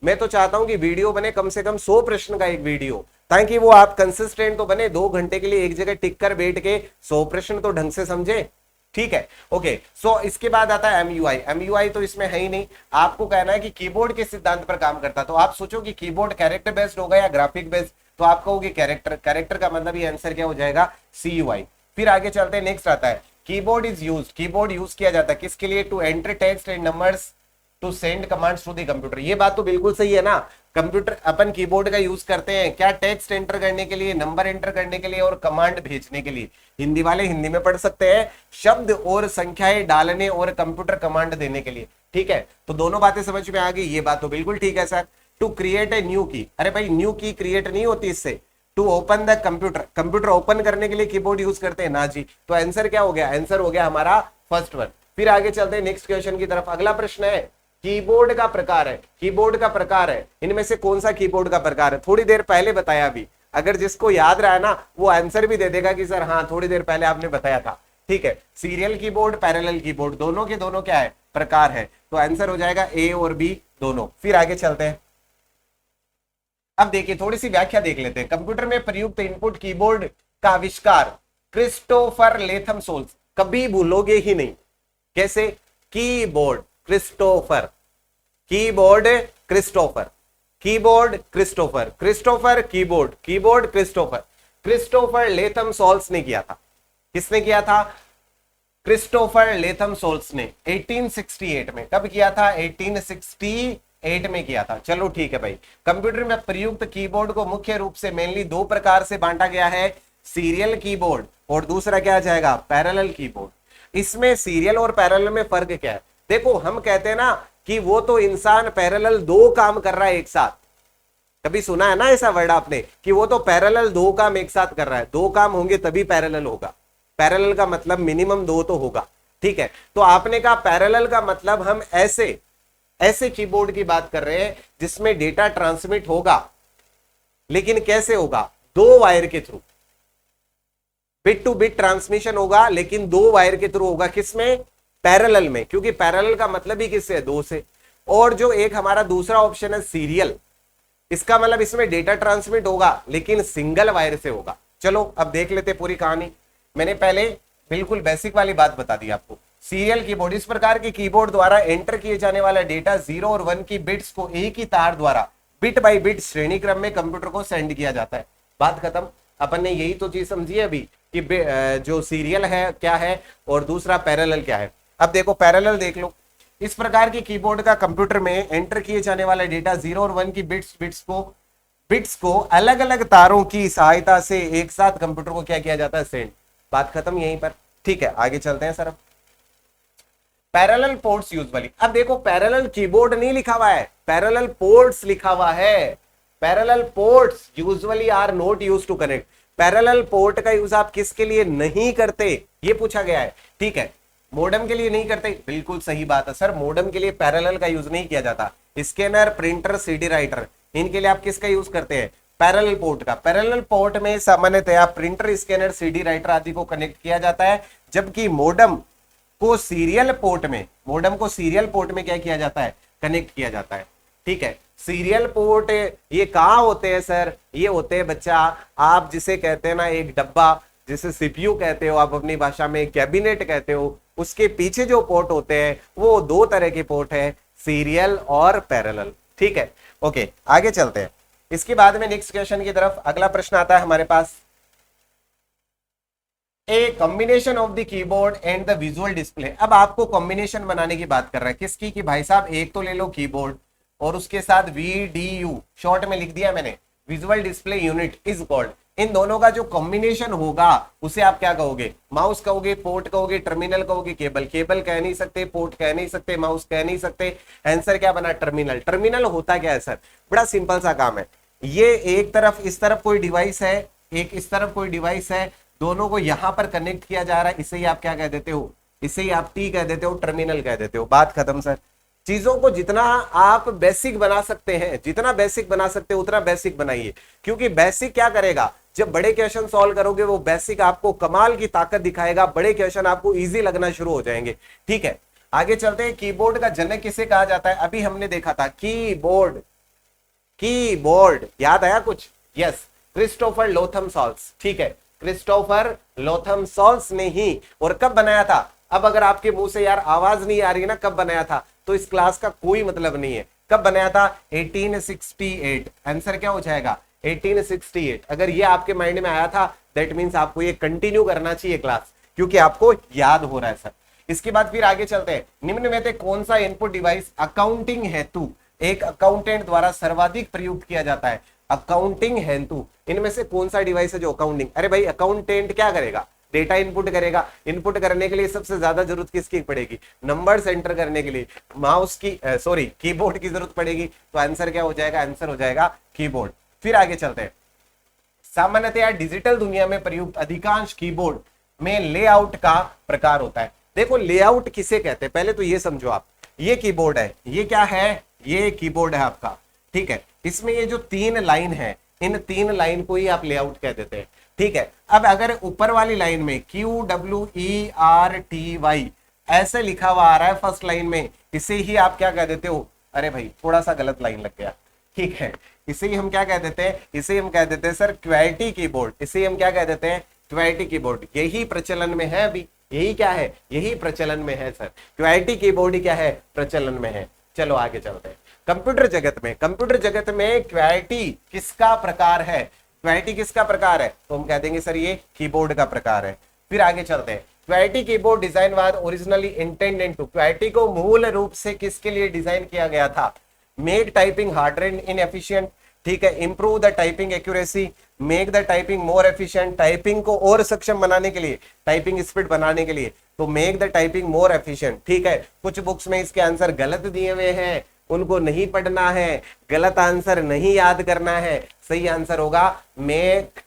Speaker 1: मैं तो चाहता हूं कि वीडियो बने कम से कम 100 प्रश्न का एक वीडियो, ताकि वो आप कंसिस्टेंट तो बने, 2 घंटे के लिए एक जगह टिक कर बैठ के 100 प्रश्न तो ढंग से समझे, ठीक है। ओके, सो इसके बाद आता है एमयूआई। एमयूआई तो इसमें है ही नहीं। आपको कहना है कि कीबोर्ड के सिद्धांत पर काम करता, तो आप सोचो कि कीबोर्ड कैरेक्टर बेस्ड होगा या ग्राफिक बेस्ड, तो आप कहोगे कैरेक्टर। कैरेक्टर का मतलब ये आंसर क्या हो जाएगा? सीयूआई। फिर आगे चलते हैं, नेक्स्ट आता है keyboard is used. Keyboard use किया जाता है किसके लिए? To enter text and numbers to send commands to the computer. ये बात तो बिल्कुल सही है ना। कंप्यूटर अपन कीबोर्ड का यूज करते हैं क्या? टेक्स्ट एंटर करने के लिए, नंबर एंटर करने के लिए, और कमांड भेजने के लिए। हिंदी वाले हिंदी में पढ़ सकते हैं, शब्द और संख्याएं डालने और कंप्यूटर कमांड देने के लिए, ठीक है। तो दोनों बातें समझ में आ गई, ये बात तो बिल्कुल ठीक है sir. To create a new key, अरे भाई न्यू की क्रिएट नहीं होती इससे। To open the computer, computer open करने के लिए कीबोर्ड यूज करते हैं ना जी। तो आंसर क्या हो गया? आंसर हो गया हमारा फर्स्ट वन। फिर आगे चलते हैं नेक्स्ट क्वेश्चन की तरफ। अगला प्रश्न है कीबोर्ड का प्रकार है। कीबोर्ड का प्रकार है, इनमें से कौन सा कीबोर्ड का प्रकार है? थोड़ी देर पहले बताया अभी। अगर जिसको याद रहा ना वो आंसर भी दे देगा कि सर हाँ थोड़ी देर पहले आपने बताया था, ठीक है। सीरियल कीबोर्ड, पैरेलल कीबोर्ड, दोनों के दोनों क्या है? प्रकार है। तो आंसर हो जाएगा ए और बी दोनों। फिर आगे चलते हैं। अब देखिए थोड़ी सी व्याख्या देख लेते हैं। कंप्यूटर में प्रयुक्त इनपुट कीबोर्ड का आविष्कार क्रिस्टोफर लेथम सोल्स। कभी भूलोगे ही नहीं। कैसे? Keyboard Christopher, keyboard Christopher, keyboard Christopher, Christopher keyboard, keyboard Christopher. Christopher Latham Sholes ने किया था। किसने किया था? क्रिस्टोफर लेथम सोल्स ने 1868 में। कब किया था? 1868 में किया था। चलो ठीक है भाई। कंप्यूटर में प्रयुक्त कीबोर्ड को मुख्य रूप से मेनली 2 प्रकार से बांटा गया है, सीरियल कीबोर्ड और दूसरा क्या आ जाएगा? Parallel keyboard. इसमें सीरियल और पैरेलल में फर्क क्या है? देखो हम कहते हैं ना कि वो तो इंसान पैरेलल 2 काम कर रहा है एक साथ। कभी सुना है ना ऐसा वर्ड आपने कि वो तो पैरेलल 2 काम एक साथ कर रहा है? 2 काम होंगे तभी पैरेलल होगा। पैरेलल का मतलब मिनिमम 2 तो होगा, ठीक है। तो आपने कहा पैरेलल का मतलब हम ऐसे ऐसे कीबोर्ड की बात कर रहे हैं जिसमें डेटा ट्रांसमिट होगा, लेकिन कैसे होगा? 2 वायर के through. Bit two bit transmission होगा, लेकिन 2 वायर के थ्रू होगा। किसमें? पैरेलल में, क्योंकि पैरेलल का मतलब ही किससे? 2 से। और जो एक हमारा दूसरा ऑप्शन है सीरियल, इसका मतलब इसमें डेटा ट्रांसमिट होगा लेकिन सिंगल वायर से होगा। चलो अब देख लेते पूरी कहानी। मैंने पहले बिल्कुल बेसिक वाली बात बता दी आपको। सीरियल कीबोर्ड, इस प्रकार के कीबोर्ड द्वारा एंटर किए जाने वाला डेटा 0 और 1 की बिट्स को एक ही तार द्वारा बिट बाय बिट श्रेणी क्रम में कंप्यूटर को सेंड किया जाता है। बात खत्म। अपन ने यही तो चीज समझी है अभी कि जो सीरियल है क्या है और दूसरा पैरेलल क्या है। अब देखो पैरेलल देख लो। इस प्रकार के कीबोर्ड का कंप्यूटर में एंटर किए जाने वाला डेटा 0 और 1 की बिट्स को बिट्स को अलग अलग तारों की सहायता से एक साथ कंप्यूटर को क्या किया जाता है, सेंड। बात खत्म यहीं पर। ठीक है, आगे चलते हैं सर। अब पैरेलल पोर्ट्स यूजुअली, अब देखो पैरेलल कीबोर्ड नहीं लिखा हुआ है, पैरेलल पोर्ट्स लिखा हुआ है। Parallel ports usually are not used to connect. Parallel port का यूज आप किसके लिए नहीं करते, ये पूछा गया है। ठीक है, मोडेम के लिए नहीं करते, बिल्कुल सही बात है सर, मोडेम के लिए पैरेलल का यूज नहीं किया जाता। स्कैनर, प्रिंटर, सीडी राइटर, इनके लिए आप किसका यूज करते हैं, पैरेलल पोर्ट का। पैरेलल पोर्ट में सामान्यतया प्रिंटर, स्कैनर, सीडी राइटर आदि को कनेक्ट किया जाता है, जबकि मोडेम को सीरियल पोर्ट में, मोडेम को सीरियल पोर्ट में क्या किया जाता है, कनेक्ट किया जाता है। ठीक है, सीरियल पोर्ट ये कहाँ होते हैं सर, ये होते हैं बच्चा, आप जिसे कहते हैं ना एक डब्बा, जिसे सीपीयू कहते हो आप अपनी भाषा में, कैबिनेट कहते हो, उसके पीछे जो पोर्ट होते हैं वो दो तरह के पोर्ट है, सीरियल और पैरेलल। ठीक है, ओके आगे चलते हैं। इसके बाद में नेक्स्ट क्वेश्चन की तरफ अगला प्रश्न आता है हमारे पास, a combination of the keyboard and the visual display. अब आपको कॉम्बिनेशन बनाने की बात कर रहा है, किसकी, कि भाई साहब एक तो ले लो कीबोर्ड और उसके साथ VDU शॉर्ट में लिख दिया मैंने, visual display unit is called. इन दोनों का जो कॉम्बिनेशन होगा उसे आप क्या कहोगे, माउस कहोगे, पोर्ट कहोगे, टर्मिनल कहोगे, केबल। केबल कह नहीं सकते, पोर्ट कह नहीं सकते, माउस कह नहीं सकते, आंसर क्या बना, टर्मिनल। टर्मिनल होता क्या है सर, बड़ा सिंपल सा काम है, ये एक तरफ इस तरफ कोई डिवाइस है, एक इस तरफ कोई डिवाइस है, दोनों को यहां पर कनेक्ट किया जा रहा है, इसे ही आप क्या कह देते हो, इसे ही आप टी कह देते हो, टर्मिनल कह देते हो। बात खत्म सर। चीजों को जितना आप बेसिक बना सकते हैं, जितना बेसिक बना सकते हो उतना बेसिक बनाइए, क्योंकि बेसिक क्या करेगा, जब बड़े क्वेश्चन सॉल्व करोगे वो बेसिक आपको कमाल की ताकत दिखाएगा, बड़े क्वेश्चन आपको इजी लगना शुरू हो जाएंगे। ठीक है, आगे चलते हैं। कीबोर्ड का जनक किसे कहा जाता है, अभी हमने देखा था कीबोर्ड, कीबोर्ड याद आया कुछ, यस, क्रिस्टोफर लोथम सॉल्स। ठीक है, क्रिस्टोफर लोथम सॉल्स ने ही, और कब बनाया था, अब अगर आपके मुंह से यार आवाज नहीं आ रही ना कब बनाया था, तो इस क्लास का कोई मतलब नहीं है। कब बनाया था, 1868। आंसर क्या हो जाएगा, 1868। अगर ये आपके माइंड में आया था दैट मींस आपको ये कंटिन्यू करना चाहिए क्लास, क्योंकि आपको याद हो रहा है सर। इसके बाद फिर आगे चलते हैं। निम्न में से कौन सा इनपुट डिवाइस अकाउंटिंग हेतु एक अकाउंटेंट द्वारा सर्वाधिक प्रयुक्त किया जाता है, अकाउंटिंग हेतु इनमें से कौन सा डिवाइस है जो अकाउंटिंग, अरे भाई अकाउंटेंट क्या करेगा, डेटा इनपुट करेगा। इनपुट करने के लिए सबसे ज्यादा जरूरत किसकी पड़ेगी, नंबर्स एंटर करने के लिए माउस की सॉरी कीबोर्ड की जरूरत पड़ेगी, तो आंसर क्या हो जाएगा, आंसर हो जाएगा कीबोर्ड। फिर आगे चलते हैं। सामान्यतया डिजिटल दुनिया में प्रयुक्त अधिकांश कीबोर्ड में लेआउट का प्रकार होता है। देखो लेआउट किसे कहते हैं, पहले तो ये समझो आप, ये कीबोर्ड है, ये क्या है, ये कीबोर्ड है आपका। ठीक है, इसमें ये जो तीन लाइन है, इन तीन लाइन को ही आप लेआउट कह देते हैं। ठीक है, अब अगर ऊपर वाली लाइन में QWERTY ऐसे लिखा हुआ आ रहा है फर्स्ट लाइन में, इसे ही आप क्या कह देते हो, अरे भाई थोड़ा सा गलत लाइन लग गया। ठीक है, इसे ही हम क्या कह देते हैं, इसे हम कह देते हैं सर क्वेटी कीबोर्ड, इसे हम क्या कह देते हैं, क्वेटी कीबोर्ड। यही प्रचलन में है अभी, यही क्या है, यही प्रचलन में है सर, क्वेटी कीबोर्ड क्या है, प्रचलन में है। चलो आगे चलते हैं। कंप्यूटर जगत में, कंप्यूटर जगत में क्वेटी किसका प्रकार है, क्वेटी किसका प्रकार है, तो हम कह देंगे सर ये कीबोर्ड का प्रकार है। फिर आगे चलते हैं। क्वेटी keyboard design was originally intended to, क्वेटी को मूल रूप से किसके लिए डिजाइन किया गया था, make typing harder and inefficient. ठीक है, improve the typing accuracy, make the typing more efficient, typing को और सक्षम बनाने के लिए, टाइपिंग स्पीड बनाने के लिए, तो make the typing more efficient. ठीक है, कुछ बुक्स में इसके आंसर गलत दिए हुए हैं, उनको नहीं पढ़ना है, गलत आंसर नहीं याद करना है, सही आंसर होगा मेक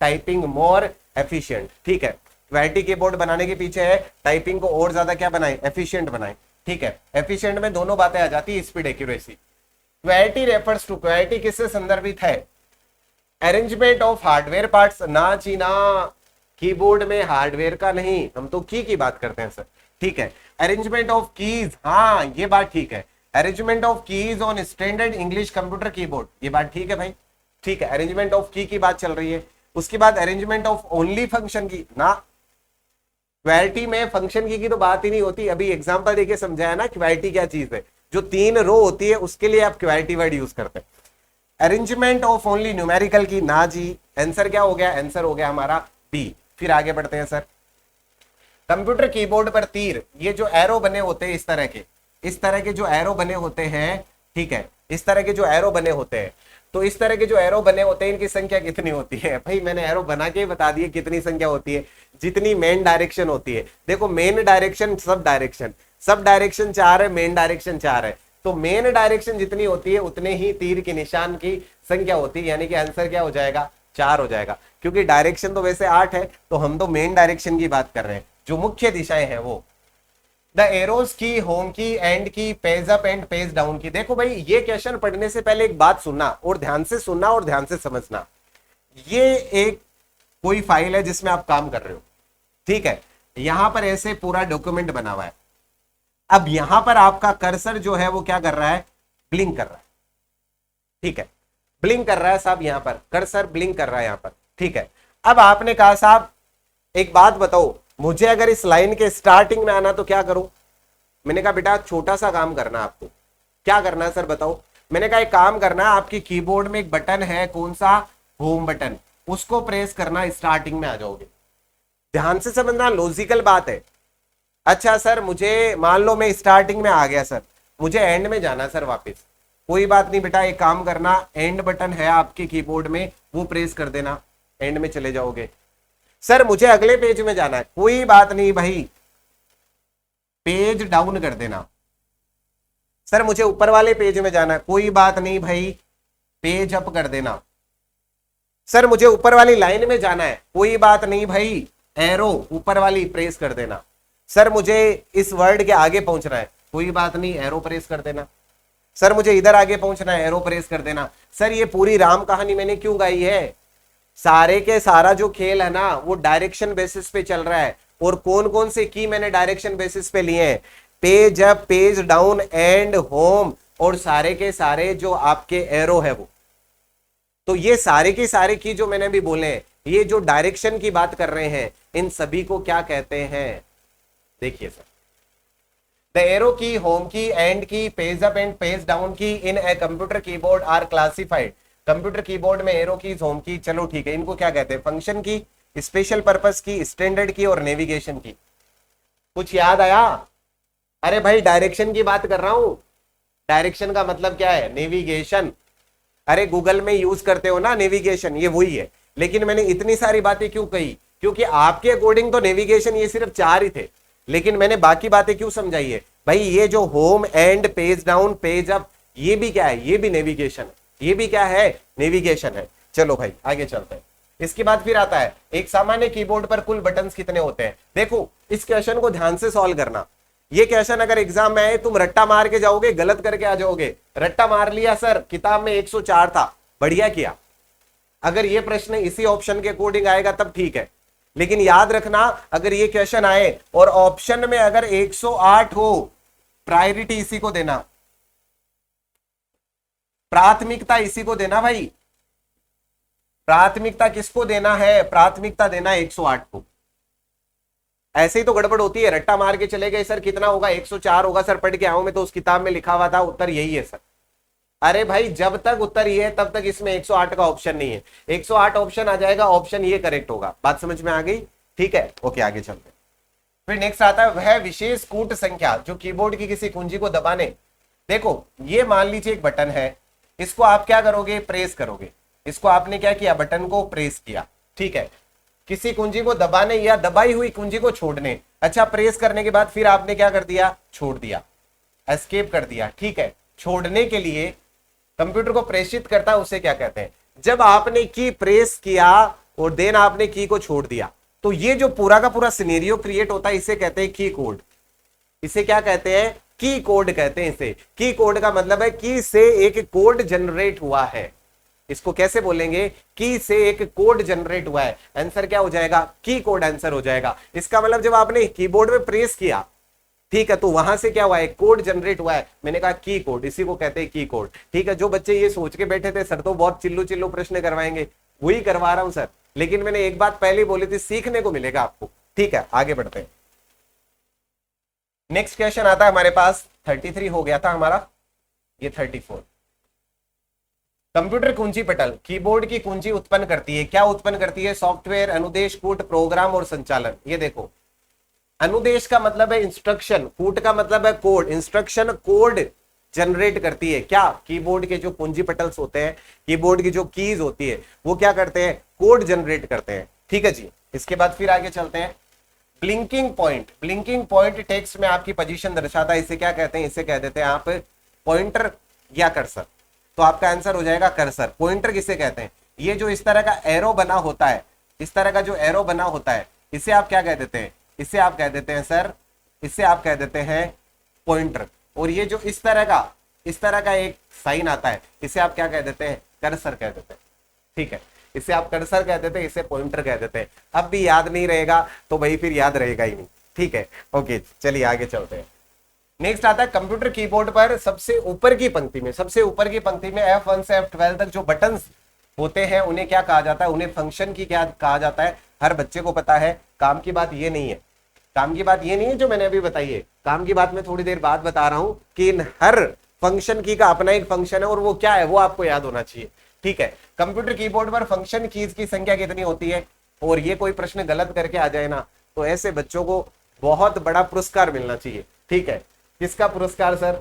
Speaker 1: टाइपिंग मोर एफिशिएंट। ठीक है, क्वेटी कीबोर्ड बनाने के पीछे है टाइपिंग को और ज्यादा क्या बनाए, एफिशिएंट बनाए। ठीक है, एफिशिएंट में दोनों बातें आ जाती है, speed accuracy. Qwerty refers to, qwerty किससे संदर्भित है, अरेंजमेंट ऑफ हार्डवेयर पार्ट्स, ना चीना कीबोर्ड में हार्डवेयर का नहीं, हम तो की बात करते हैं सर। ठीक है, अरेंजमेंट ऑफ कीज, हाँ ये बात ठीक है, arrangement of keys on standard English computer keyboard, ये बात ठीक है भाई। ठीक है, अरेंजमेंट ऑफ की बात चल रही है। उसके बाद अरेंजमेंट ऑफ ओनली फंक्शन की, ना क्वेटी में फंक्शन की तो बात ही नहीं होती। अभी एग्जांपल देके समझाया ना क्वेटी क्या चीज है, जो तीन रो होती है उसके लिए आप क्वेटी वर्ड यूज करते हैं। अरेंजमेंट ऑफ ओनली न्यूमेरिकल की, ना जी, आंसर क्या हो गया, आंसर हो गया हमारा बी। फिर आगे बढ़ते हैं सर। कंप्यूटर कीबोर्ड पर तीर, ये जो एरो बने होते हैं इस तरह के जो एरो बने होते हैं, ठीक है, इस तरह के जो एरो बने होते हैं, तो इस तरह के जो एरो बने होते हैं इनकी संख्या कितनी होती है? भाई मैंने एरो बना के ही बता दिए कितनी संख्या होती है, जितनी मेन डायरेक्शन होती है। देखो main direction, sub direction, sub direction 4 है, मेन डायरेक्शन 4 है, तो मेन डायरेक्शन जितनी होती है उतने ही तीर के निशान की संख्या होती है, यानी कि आंसर क्या हो जाएगा? 4 हो जाएगा, क्योंकि डायरेक्शन तो वैसे 8 है, तो हम तो मेन डायरेक्शन की बात कर रहे हैं, जो मुख्य दिशाएं हैं वो। द एरोज की, home key, end key, page up and page down की। देखो भाई ये क्वेश्चन पढ़ने से पहले एक बात सुनना, और ध्यान से सुनना और ध्यान से समझना। ये एक कोई फाइल है जिसमें आप काम कर रहे हो, ठीक है, यहां पर ऐसे पूरा डॉक्यूमेंट बना हुआ है। अब यहां पर आपका कर्सर जो है वो क्या कर रहा है? ब्लिंक कर रहा है, ठीक है, ब्लिंक कर रहा है साहब, यहां पर कर्सर ब्लिंक कर रहा है यहां पर, ठीक है। अब आपने कहा साहब एक बात बताओ, मुझे अगर इस लाइन के स्टार्टिंग में आना तो क्या करूं? मैंने कहा बेटा छोटा सा काम करना, आपको क्या करना है सर बताओ? मैंने कहा एक काम करना है, आपकी कीबोर्ड में एक बटन है, कौन सा? होम बटन, उसको प्रेस करना, स्टार्टिंग में आ जाओगे। ध्यान से समझना, लॉजिकल बात है। अच्छा सर मुझे मान लो मैं स्टार्टिंग में आ गया सर, मुझे एंड में जाना सर वापस, कोई बात नहीं बेटा, एक काम करना, एंड बटन है आपके कीबोर्ड में, वो प्रेस कर देना, एंड में चले जाओगे। सर मुझे अगले पेज में जाना है, कोई बात नहीं भाई, पेज डाउन कर देना। सर मुझे ऊपर वाले पेज में जाना है, कोई बात नहीं भाई, पेज अप कर देना। सर मुझे ऊपर वाली लाइन में जाना है, कोई बात नहीं भाई, एरो ऊपर वाली प्रेस कर देना। सर मुझे इस वर्ड के आगे पहुंचना है, कोई बात नहीं, एरो प्रेस कर देना। सर मुझे इधर आगे पहुंचना है, एरो प्रेस कर देना। सर ये पूरी राम कहानी मैंने क्यों गाई है? सारे के सारा जो खेल है ना वो डायरेक्शन बेसिस पे चल रहा है, और कौन कौन से की मैंने डायरेक्शन बेसिस पे लिए हैं? Page up, page down, and, home, और सारे के सारे जो आपके एरो है वो। तो ये सारे के सारे की जो मैंने अभी बोले, ये जो डायरेक्शन की बात कर रहे हैं, इन सभी को क्या कहते हैं? देखिए sir, the arrow key, home key, end key, page up and page down key in a computer keyboard are classified. Computer keyboard में एरो की, होम की, चलो ठीक है, इनको क्या कहते हैं? फंक्शन की, स्पेशल पर्पस की, स्टैंडर्ड की, और नेविगेशन की। कुछ याद आया? अरे भाई डायरेक्शन की बात कर रहा हूं, डायरेक्शन का मतलब क्या है? नेविगेशन। अरे गूगल में यूज करते हो ना नेविगेशन, ये वही है। लेकिन मैंने इतनी सारी बातें क्यों कही? क्योंकि आपके अकॉर्डिंग तो नेविगेशन ये सिर्फ 4 ही थे, लेकिन मैंने बाकी बातें क्यों समझाई है? भाई ये जो home, and, page down, page up, ये भी क्या है? ये भी नेविगेशन है। ये भी क्या है? नेविगेशन है। चलो भाई आगे चलते हैं। इसके बाद फिर आता है एक सामान्य कीबोर्ड पर कुल बटन्स कितने होते हैं? देखो इस क्वेश्चन को ध्यान से सॉल्व करना। ये क्वेश्चन अगर एग्जाम में आए, तुम रट्टा मार के जाओगे, गलत करके आ जाओगे। रट्टा मार लिया सर, किताब में 104 था, बढ़िया किया। अगर ये प्रश्न इसी ऑप्शन के अकॉर्डिंग आएगा तब ठीक है, लेकिन याद रखना अगर ये क्वेश्चन आए और ऑप्शन में अगर 108 हो, प्रायोरिटी इसी को देना, प्राथमिकता इसी को देना भाई। प्राथमिकता किसको देना है? प्राथमिकता देना 108 को। ऐसे ही तो गड़बड़ होती है, रट्टा मार के चले गए सर, कितना होगा? 104 होगा सर, पढ़ के आऊं मैं तो उस किताब में लिखा हुआ था उत्तर यही है सर। अरे भाई जब तक उत्तर ये है तब तक इसमें 108 का ऑप्शन नहीं है। 108 ऑप्शन आ जाएगा, ऑप्शन ये करेक्ट होगा। बात समझ में आ गई? ठीक है, ओके आगे चलते हैं। फिर नेक्स्ट आता है वह विशेष कूट संख्या जो कीबोर्ड की किसी कुंजी को दबाने। देखो ये मान लीजिए एक बटन है, इसको आप क्या करोगे? प्रेस करोगे। इसको आपने क्या किया? बटन को प्रेस किया, ठीक है, किसी कुंजी को दबाने या दबाई हुई कुंजी को छोड़ने। अच्छा प्रेस करने के बाद फिर आपने क्या कर दिया? छोड़ दिया, एस्केप कर दिया, ठीक है। छोड़ने के लिए कंप्यूटर को प्रेषित करता है, उसे क्या कहते हैं? जब आपने की प्रेस किया और देन आपने की को छोड़ दिया, तो ये जो पूरा का पूरा सिनेरियो क्रिएट होता है, इसे कहते हैं की कोड। इसे क्या कहते हैं? की कोड कहते हैं इसे। की कोड का मतलब है की से एक कोड जनरेट हुआ है। इसको कैसे बोलेंगे? की से एक कोड जनरेट हुआ है। आंसर क्या हो जाएगा? की कोड आंसर हो जाएगा। इसका मतलब जब आपने कीबोर्ड में प्रेस किया, ठीक है, तो वहां से क्या हुआ है? कोड जनरेट हुआ है। मैंने कहा की कोड, इसी को कहते हैं की कोड, ठीक है। जो बच्चे ये सोच के बैठे थे सर तो बहुत चिल्लू चिल्लू प्रश्न करवाएंगे, वही करवा रहा हूं सर, लेकिन मैंने एक बात पहले बोली थी, सीखने को मिलेगा आपको, ठीक है। आगे बढ़ते हैं। नेक्स्ट क्वेश्चन आता है हमारे पास, 33 हो गया था हमारा, ये 34। कंप्यूटर कुंजी पटल कीबोर्ड की कुंजी उत्पन्न करती है। क्या उत्पन्न करती है? सॉफ्टवेयर, अनुदेश, कूट, प्रोग्राम और संचालन। ये देखो, अनुदेश का मतलब है इंस्ट्रक्शन, कूट का मतलब है कोड, इंस्ट्रक्शन, कोड, जनरेट करती है। क्या? कीबोर्ड के जो कुंजी पटल्स होते हैं, कीबोर्ड की जो कीज होती है, वो क्या करते हैं? कोड जनरेट करते हैं। ठीक है जी। इसके बाद फिर आगे चलते हैं। Blinking point, blinking point text में आपकी पोजीशन दर्शाता है। इसे क्या कहते हैं? इसे कह देते हैं आप पॉइंटर या कर्सर। तो आपका आंसर हो जाएगा कर्सर। पॉइंटर किसे कहते हैं? ये जो इस तरह का एरो बना होता है, इस तरह का जो एरो बना होता है, इसे आप क्या कह देते हैं? इसे आप कह देते हैं सर, इसे आप कह देते हैं पॉइंटर। और ये जो इस तरह का एक साइन आता है, इसे आप क्या कह देते हैं? कर्सर कह देते हैं। ठीक है, इसे आप कर्सर कह देते हैं, इसे पॉइंटर कह देते हैं। अब भी याद नहीं रहेगा तो भाई फिर याद रहेगा ही नहीं। ठीक है, ओके, चलिए आगे चलते हैं। नेक्स्ट आता है कंप्यूटर कीबोर्ड पर सबसे ऊपर की पंक्ति में, सबसे ऊपर की पंक्ति में F1 से F12 तक जो बटन्स होते हैं उन्हें क्या कहा जाता है? उन्हें फंक्शन की क्या कहा जाता है? हर बच्चे को पता है। काम की बात ये नहीं है, काम की बात ये नहीं है जो मैंने अभी बताई है। काम की बात मैं थोड़ी देर बाद बता रहा हूं कि इन हर फंक्शन की का अपना एक फंक्शन है और वो क्या है वो आपको याद होना चाहिए। ठीक है, कंप्यूटर कीबोर्ड पर फंक्शन कीज की संख्या कितनी होती है? और ये कोई प्रश्न गलत करके आ जाए ना तो ऐसे बच्चों को बहुत बड़ा पुरस्कार मिलना चाहिए। ठीक है, किसका पुरस्कार सर?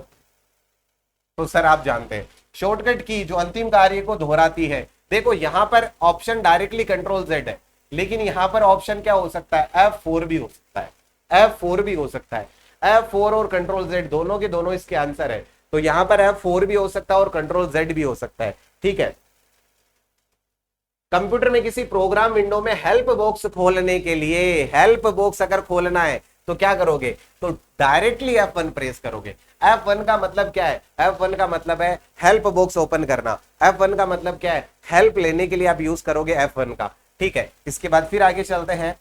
Speaker 1: तो सर आप जानते हैं, शॉर्टकट की जो अंतिम कार्य को दोहराती है। देखो यहां पर ऑप्शन डायरेक्टली कंट्रोल Z है, लेकिन यहां पर ऑप्शन क्या हो सकता है? F4 भी हो सकता है, F4 भी हो सकता है। F4 और कंट्रोल Z दोनों के दोनों इसके आंसर है। तो यहां पर F4 भी हो सकता है और कंट्रोल Z भी हो सकता है। ठीक है, कंप्यूटर में किसी प्रोग्राम विंडो में हेल्प बॉक्स खोलने के लिए, हेल्प बॉक्स अगर खोलना है तो क्या करोगे? तो डायरेक्टली F1 प्रेस करोगे। F1 का मतलब क्या है? F1 का मतलब है हेल्प बॉक्स ओपन करना। F1 का मतलब क्या है? हेल्प लेने के लिए आप यूज करोगे F1 का। ठीक है, इसके बाद फिर आगे चलते हैं।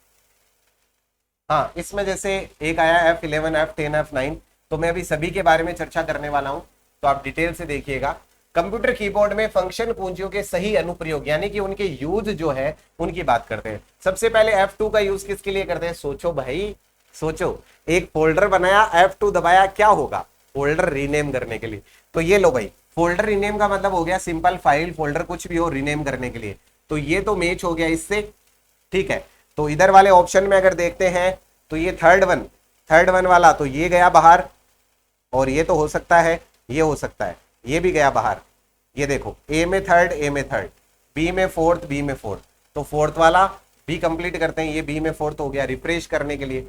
Speaker 1: हाँ, इसमें जैसे एक आया F11, F10, F9, तो मैं अभी सभी के बारे में चर्चा करने वाला हूं, तो आप डिटेल से देखिएगा। कंप्यूटर कीबोर्ड में फंक्शन कुंजियों के सही अनुप्रयोग यानी कि उनके यूज जो है उनकी बात करते हैं। सबसे पहले F2 का यूज किसके लिए करते हैं? सोचो भाई, सोचो। एक फोल्डर बनाया, F2 दबाया, क्या होगा? फोल्डर रीनेम करने के लिए। तो ये लो भाई, फोल्डर रीनेम का मतलब हो गया सिंपल फाइल, फोल्डर कुछ भी हो रीनेम करने के लिए। तो ये तो मैच हो गया इससे। ठीक है, तो इधर वाले ऑप्शन में अगर देखते हैं तो ये थर्ड वन वाला तो ये गया बाहर, और ये तो हो सकता है, ये हो सकता है, ये भी गया बाहर। ये देखो, ए में थर्ड, बी में फोर्थ, तो फोर्थ वाला बी कंप्लीट करते हैं, ये बी में फोर्थ हो गया रिफ्रेश करने के लिए।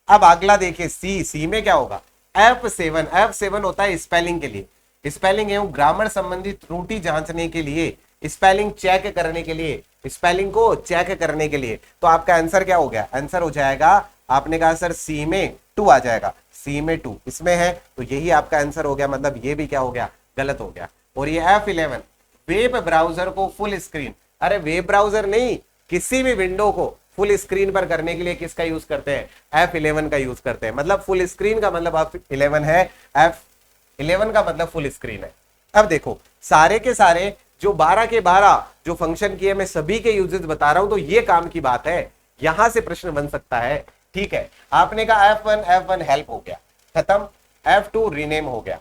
Speaker 1: अब अगला देखिए सी में क्या होगा? F7 होता है स्पेलिंग के लिए, स्पेलिंग एवं ग्रामर संबंधी त्रुटि जांचने के लिए, स्पेलिंग चेक करने के लिए, स्पेलिंग को चेक करने के लिए। तो आपका आंसर क्या हो गया? आंसर हो जाएगा, आपने कहा सर सी में 2 आ जाएगा, सी में 2 इसमें है, तो यही आपका आंसर हो गया। मतलब ये भी क्या हो गया? गलत हो गया। और ये F11 वेब ब्राउजर को फुल स्क्रीन, अरे वेब ब्राउजर नहीं, किसी भी विंडो को फुल स्क्रीन पर करने के लिए किसका यूज करते हैं? F11 का यूज करते हैं। मतलब फुल स्क्रीन का मतलब F11 है, F11 का मतलब फुल स्क्रीन है। अब देखो सारे के सारे जो 12 के 12 जो फंक्शन किए मैं सभी के यूजेस बता रहा हूं, तो ये काम की बात है, यहां से प्रश्न बन सकता है। ठीक है, आपने कहा F1 हेल्प हो गया, खत्म। F2 रीनेम हो गया,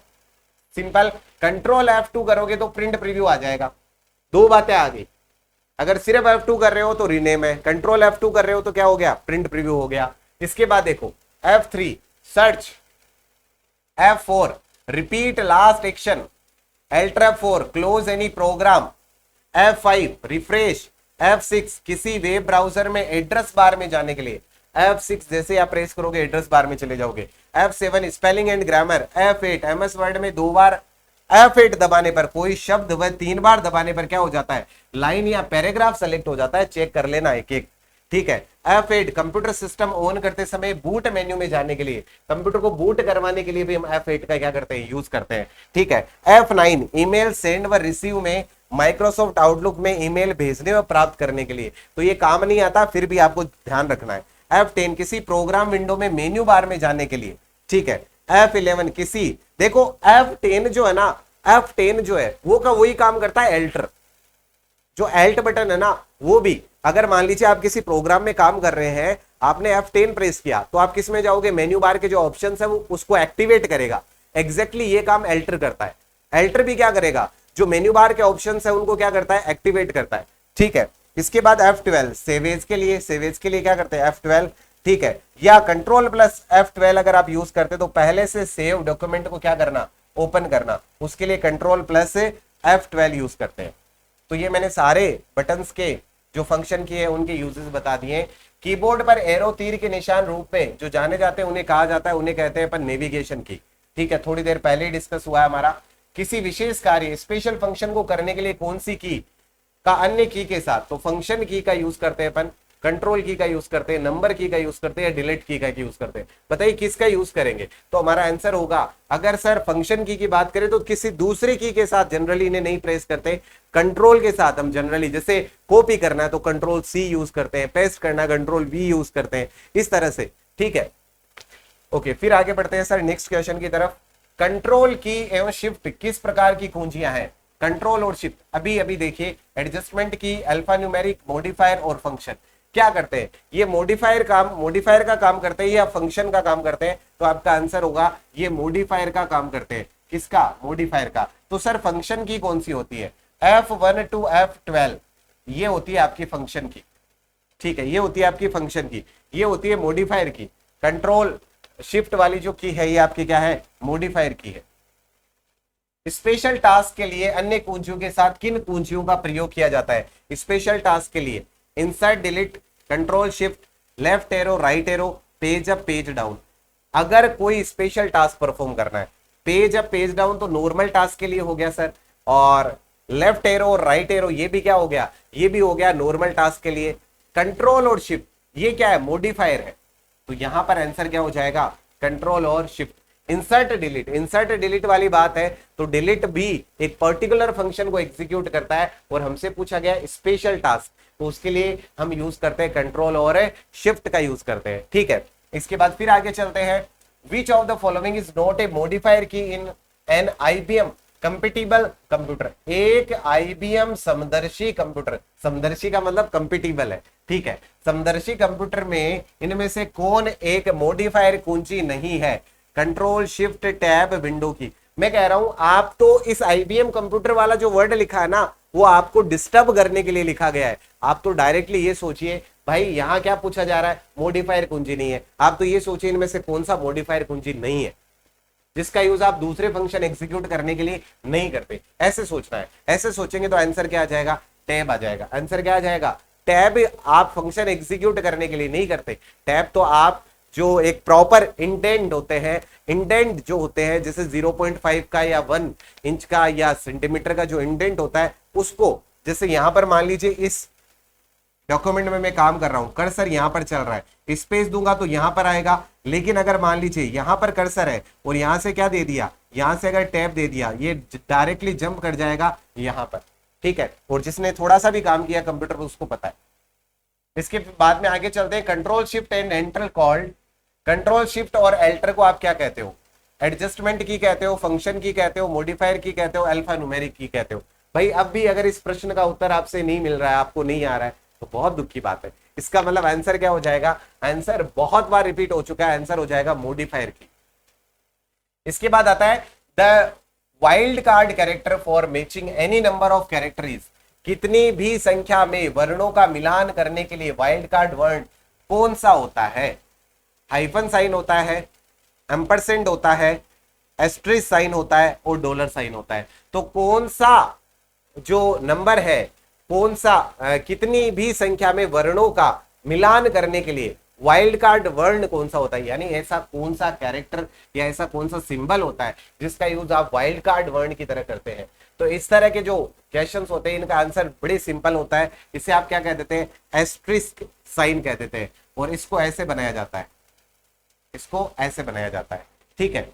Speaker 1: सिंपल। कंट्रोल F2 करोगे तो प्रिंट प्रीव्यू आ जाएगा। 2 बातें आ गई। अगर सिर्फ F2 कर रहे हो तो रीनेम है, कंट्रोल F2 कर रहे हो तो क्या हो गया? प्रिंट प्रीव्यू हो गया। इसके बाद देखो F3 search, F4 repeat last action, Alt+F4 close any program, F5 refresh, F6 किसी वेब ब्राउजर में एड्रेस बार में जाने के लिए, F6 जैसे आप प्रेस करोगे एड्रेस बार में चले जाओगे, F7 spelling and grammar, F8 MS word में 2 बार, F8 दबाने पर कोई शब्द व 3 बार दबाने पर क्या हो जाता है? लाइन या पैराग्राफ सेलेक्ट हो जाता है। चेक कर लेना एक एक। ठीक है, F8 कंप्यूटर सिस्टम ऑन करते समय बूट मेन्यू में जाने के लिए, कंप्यूटर को बूट करवाने के लिए भी हम F8 का क्या करते हैं? यूज करते हैं। ठीक है, F9 ईमेल सेंड व रिसीव में, माइक्रोसॉफ्ट आउटलुक में ईमेल भेजने व प्राप्त करने के लिए। तो ये काम नहीं आता, फिर भी आपको ध्यान रखना है। F10 किसी प्रोग्राम विंडो में मेन्यू बार में जाने के लिए। ठीक है, F11 किसी, देखो F10 जो है ना, F10 जो है वो का वही काम करता है एल्टर, जो एल्ट बटन है ना वो भी। अगर मान लीजिए आप किसी प्रोग्राम में काम कर रहे हैं, आपने F10 प्रेस किया तो आप किस में जाओगे? मेन्यू बार के जो ऑप्शंस है वो उसको एक्टिवेट करेगा। एग्जैक्टली ये काम एल्टर करता है। एल्टर भी क्या करेगा? जो मेन्यू बार के ऑप्शंस है उनको क्या करता है? एक्टिवेट करता है। ठीक है, इसके बाद F12 सेवेज के लिए, सेवेज के लिए क्या करते हैं? F12। ठीक है, या कंट्रोल प्लस F12 अगर आप यूज करते तो पहले से सेव डॉक्यूमेंट को क्या करना? ओपन करना, उसके लिए कंट्रोल प्लस F12 यूज करते हैं। तो ये मैंने सारे बटन्स के जो फंक्शन किए हैं उनके यूजेस बता दिए। कीबोर्ड पर एरो तीर के निशान रूप में जो जाने जाते हैं उन्हें कहा जाता है, उन्हें कहते हैं अपन नेविगेशन की। ठीक है, थोड़ी देर पहले ही डिस्कस हुआ है हमारा। किसी विशेष कार्य स्पेशल फंक्शन को करने के लिए कौन सी की का अन्य की के साथ, तो फंक्शन की का यूज करते हैं अपन, कंट्रोल की का यूज करते हैं, नंबर की का यूज करते हैं, डिलीट की का यूज करते हैं। बताइए किसका यूज करेंगे? तो हमारा आंसर होगा, अगर सर फंक्शन की बात करें तो किसी दूसरे की के साथ जनरली इन्हें नहीं प्रेस करते, कंट्रोल के साथ हम जनरली, जैसे कॉपी करना है तो कंट्रोल C यूज करते हैं, पेस्ट करना कंट्रोल V यूज करते हैं, इस तरह से। ठीक है, ओके, फिर आगे बढ़ते हैं सर नेक्स्ट क्वेश्चन की तरफ। कंट्रोल की एवं शिफ्ट किस प्रकार की कुंजियां हैं? कंट्रोल और शिफ्ट अभी अभी देखिए, एडजस्टमेंट की, अल्फा न्यूमेरिक, मॉडिफायर और फंक्शन क्या करते हैं? ये मॉडिफायर का काम करते हैं या फंक्शन का काम करते हैं? तो आपका आंसर होगा ये मॉडिफायर का काम करते हैं। किसका? मॉडिफायर का। तो सर फंक्शन की कौन सी होती है? F1 to F12 ये होती है आपकी फंक्शन की। ठीक है, ये होती है आपकी फंक्शन की, ये होती है मॉडिफायर की। कंट्रोल शिफ्ट वाली जो की है ये आपकी क्या है? मॉडिफायर की है। स्पेशल टास्क के लिए अन्य कुंजियों के साथ किन कुंजियों का प्रयोग किया जाता है? स्पेशल टास्क के लिए insert, delete, control shift, left arrow, right arrow, page up, page down. अगर कोई स्पेशल टास्क परफॉर्म करना है, पेज अप पेज डाउन तो नॉर्मल टास्क के लिए हो गया सर, और लेफ्ट एरो और राइट एरो ये भी क्या हो गया? ये भी हो गया नॉर्मल टास्क के लिए। कंट्रोल और शिफ्ट ये क्या है? मॉडिफायर है। तो यहां पर आंसर क्या हो जाएगा? कंट्रोल और shift. Insert delete, insert delete वाली बात है तो डिलीट भी एक पर्टिकुलर फंक्शन को एग्जीक्यूट करता है, और हमसे पूछा गया स्पेशल टास्क, तो उसके लिए हम यूज करते हैं कंट्रोल और शिफ्ट का यूज करते हैं। ठीक है, इसके बाद फिर आगे चलते हैं। Which of the following is not a modifier key in an IBM compatible computer? एक IBM समदर्शी कंप्यूटर, समदर्शी का मतलब कंपेटिबल है। ठीक है, समदर्शी कंप्यूटर में इनमें से कौन एक मॉडिफायर कुंजी नहीं है? कंट्रोल शिफ्ट टैब विंडो की। मैं कह रहा हूं आप तो इस IBM कंप्यूटर वाला जो वर्ड लिखा है ना वो आपको डिस्टर्ब करने के लिए लिखा गया है। आप तो डायरेक्टली ये सोचिए भाई यहां क्या पूछा जा रहा है? मॉडिफायर कुंजी नहीं है। आप तो ये सोचिए इनमें से कौन सा मॉडिफायर कुंजी नहीं है जिसका यूज आप दूसरे फंक्शन एग्जीक्यूट करने के लिए नहीं करते। ऐसे सोचना है, ऐसे सोचेंगे तो आंसर क्या आ जाएगा? टैब आ जाएगा। आंसर क्या आ जाएगा? टैब आप फंक्शन एग्जीक्यूट करने के लिए नहीं करते। टैब तो आप जो एक प्रॉपर इंडेंट होते हैं, इंडेंट जो होते हैं जैसे 0.5 का या 1 इंच का या सेंटीमीटर का जो इंडेंट होता है उसको, जैसे यहां पर मान लीजिए इस डॉक्यूमेंट में मैं काम कर रहा हूं, कर्सर यहां पर चल रहा है, स्पेस दूंगा तो यहां पर आएगा। लेकिन अगर मान लीजिए यहां पर कर्सर है और यहां से क्या दे दिया, यहां से अगर टैब दे दिया, ये डायरेक्टली जंप कर जाएगा यहां पर। ठीक है, और जिसने थोड़ा सा भी काम किया कंप्यूटर पर उसको पता है। इसके बाद में आगे चलते हैं। Control shift and enter called, control shift और एल्टर को आप क्या कहते हो? एडजस्टमेंट की कहते हो, फंक्शन की कहते हो, मॉडिफायर की कहते हो, अल्फा न्यूमेरिक की कहते हो। भाई अब भी अगर इस प्रश्न का उत्तर आपसे नहीं मिल रहा है, आपको नहीं आ रहा है, तो बहुत दुख की बात है। इसका मतलब आंसर क्या हो जाएगा? आंसर बहुत बार रिपीट हो चुका है, आंसर हो जाएगा मॉडिफायर की। इसके बाद आता है the wild card character for matching any number of characters. कितनी भी संख्या में वर्णों का मिलान करने के लिए वाइल्ड कार्ड वर्ण कौन सा होता है? हाइफन साइन होता है, एम्परसेंड होता है, एस्ट्रिस साइन होता है और डॉलर साइन होता है। तो कौन सा जो नंबर है, कौन सा कितनी भी संख्या में वर्णों का मिलान करने के लिए वाइल्ड कार्ड वर्ण कौन सा होता है? यानी ऐसा कौन सा कैरेक्टर या ऐसा कौन सा सिंबल होता है जिसका यूज आप वाइल्ड कार्ड वर्ण की तरह करते हैं? तो इस तरह के जो क्वेश्चंस होते हैं इनका आंसर बड़े सिंपल होता है। इसे आप क्या कह देते हैं? एस्ट्रिस्क साइन कह देते हैं, और इसको ऐसे बनाया जाता है, इसको ऐसे बनाया जाता है। ठीक है,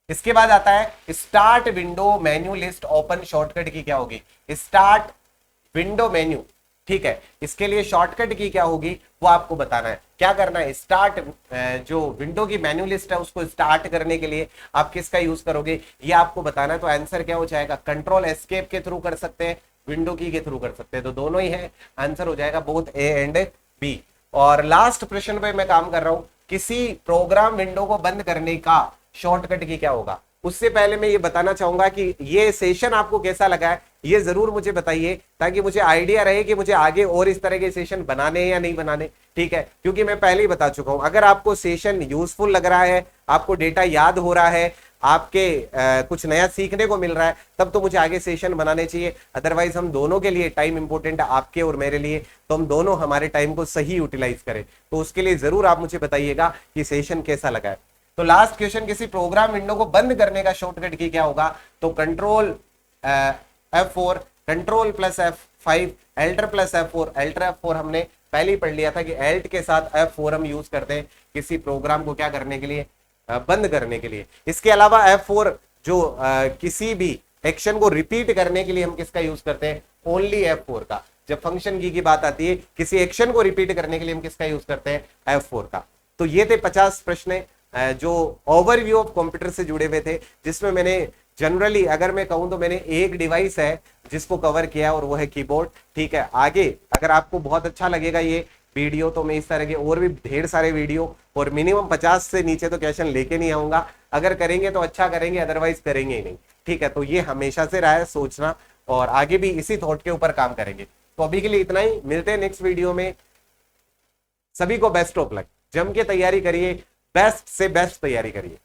Speaker 1: इसके बाद आता है start window menu list open shortcut की क्या होगी? Start window menu. ठीक है, इसके लिए शॉर्टकट की क्या होगी वो आपको बताना है। क्या करना है? स्टार्ट जो विंडो की मेन्यू लिस्ट है उसको स्टार्ट करने के लिए आप किसका यूज करोगे ये आपको बताना है। तो आंसर क्या हो जाएगा? कंट्रोल एस्केप के थ्रू कर सकते हैं, विंडो की के थ्रू कर सकते हैं, तो दोनों ही है। आंसर हो जाएगा बोथ ए एंड बी। और लास्ट प्रश्न पे मैं काम कर रहा हूं, किसी प्रोग्राम विंडो को बंद करने का शॉर्टकट की क्या होगा? उससे पहले मैं ये बताना चाहूंगा कि ये सेशन आपको कैसा लगा है ये जरूर मुझे बताइए, ताकि मुझे आइडिया रहे कि मुझे आगे और इस तरह के सेशन बनाने हैं या नहीं बनाने। ठीक है, क्योंकि मैं पहले ही बता चुका हूं, अगर आपको सेशन यूजफुल लग रहा है, आपको डेटा याद हो रहा है, आपके कुछ नया सीखने को मिल रहा है, तब तो मुझे आगे सेशन बनाने चाहिए। अदरवाइज हम दोनों के लिए टाइम इंपॉर्टेंट है, आपके और मेरे लिए, तो हम दोनों हमारे टाइम को सही यूटिलाइज करें। तो उसके लिए जरूर आप मुझे बताइएगा कि सेशन कैसा लगा है। तो लास्ट क्वेश्चन, किसी प्रोग्राम विंडो को बंद करने का शॉर्टकट की क्या होगा? तो control F4, control plus F5, alter plus F4। Alter F4 हमने पहले ही पढ़ लिया था कि एल्ट के साथ F4 हम यूज करते हैं किसी प्रोग्राम को क्या करने के लिए, बंद करने के लिए। इसके अलावा F4 जो किसी भी एक्शन को रिपीट करने के लिए हम किसका यूज करते हैं? ओनली F4 का। जब फंक्शन की बात आती है, किसी एक्शन को रिपीट करने के लिए हम किसका यूज करते हैं? F4 का। तो ये थे 50 प्रश्न जो ओवरव्यू ऑफ कंप्यूटर से जुड़े हुए थे, जिसमें मैंने जनरली अगर मैं कहूं तो मैंने एक डिवाइस है जिसको कवर किया और वो है कीबोर्ड। ठीक है, आगे अगर आपको बहुत अच्छा लगेगा ये वीडियो तो मैं इस तरह के और भी ढेर सारे वीडियो और मिनिमम 50 से नीचे तो क्वेश्चन लेके नहीं आऊंगा। अगर करेंगे तो अच्छा करेंगे, अदरवाइज करेंगे ही नहीं। ठीक है, तो ये हमेशा से रहा है सोचना, और आगे भी इसी थॉट के ऊपर काम करेंगे। तो अभी के लिए इतना ही, मिलते हैं नेक्स्ट वीडियो में। सभी को बेस्ट ऑफ लक, जम के तैयारी करिए, बेस्ट से बेस्ट तैयारी करिए।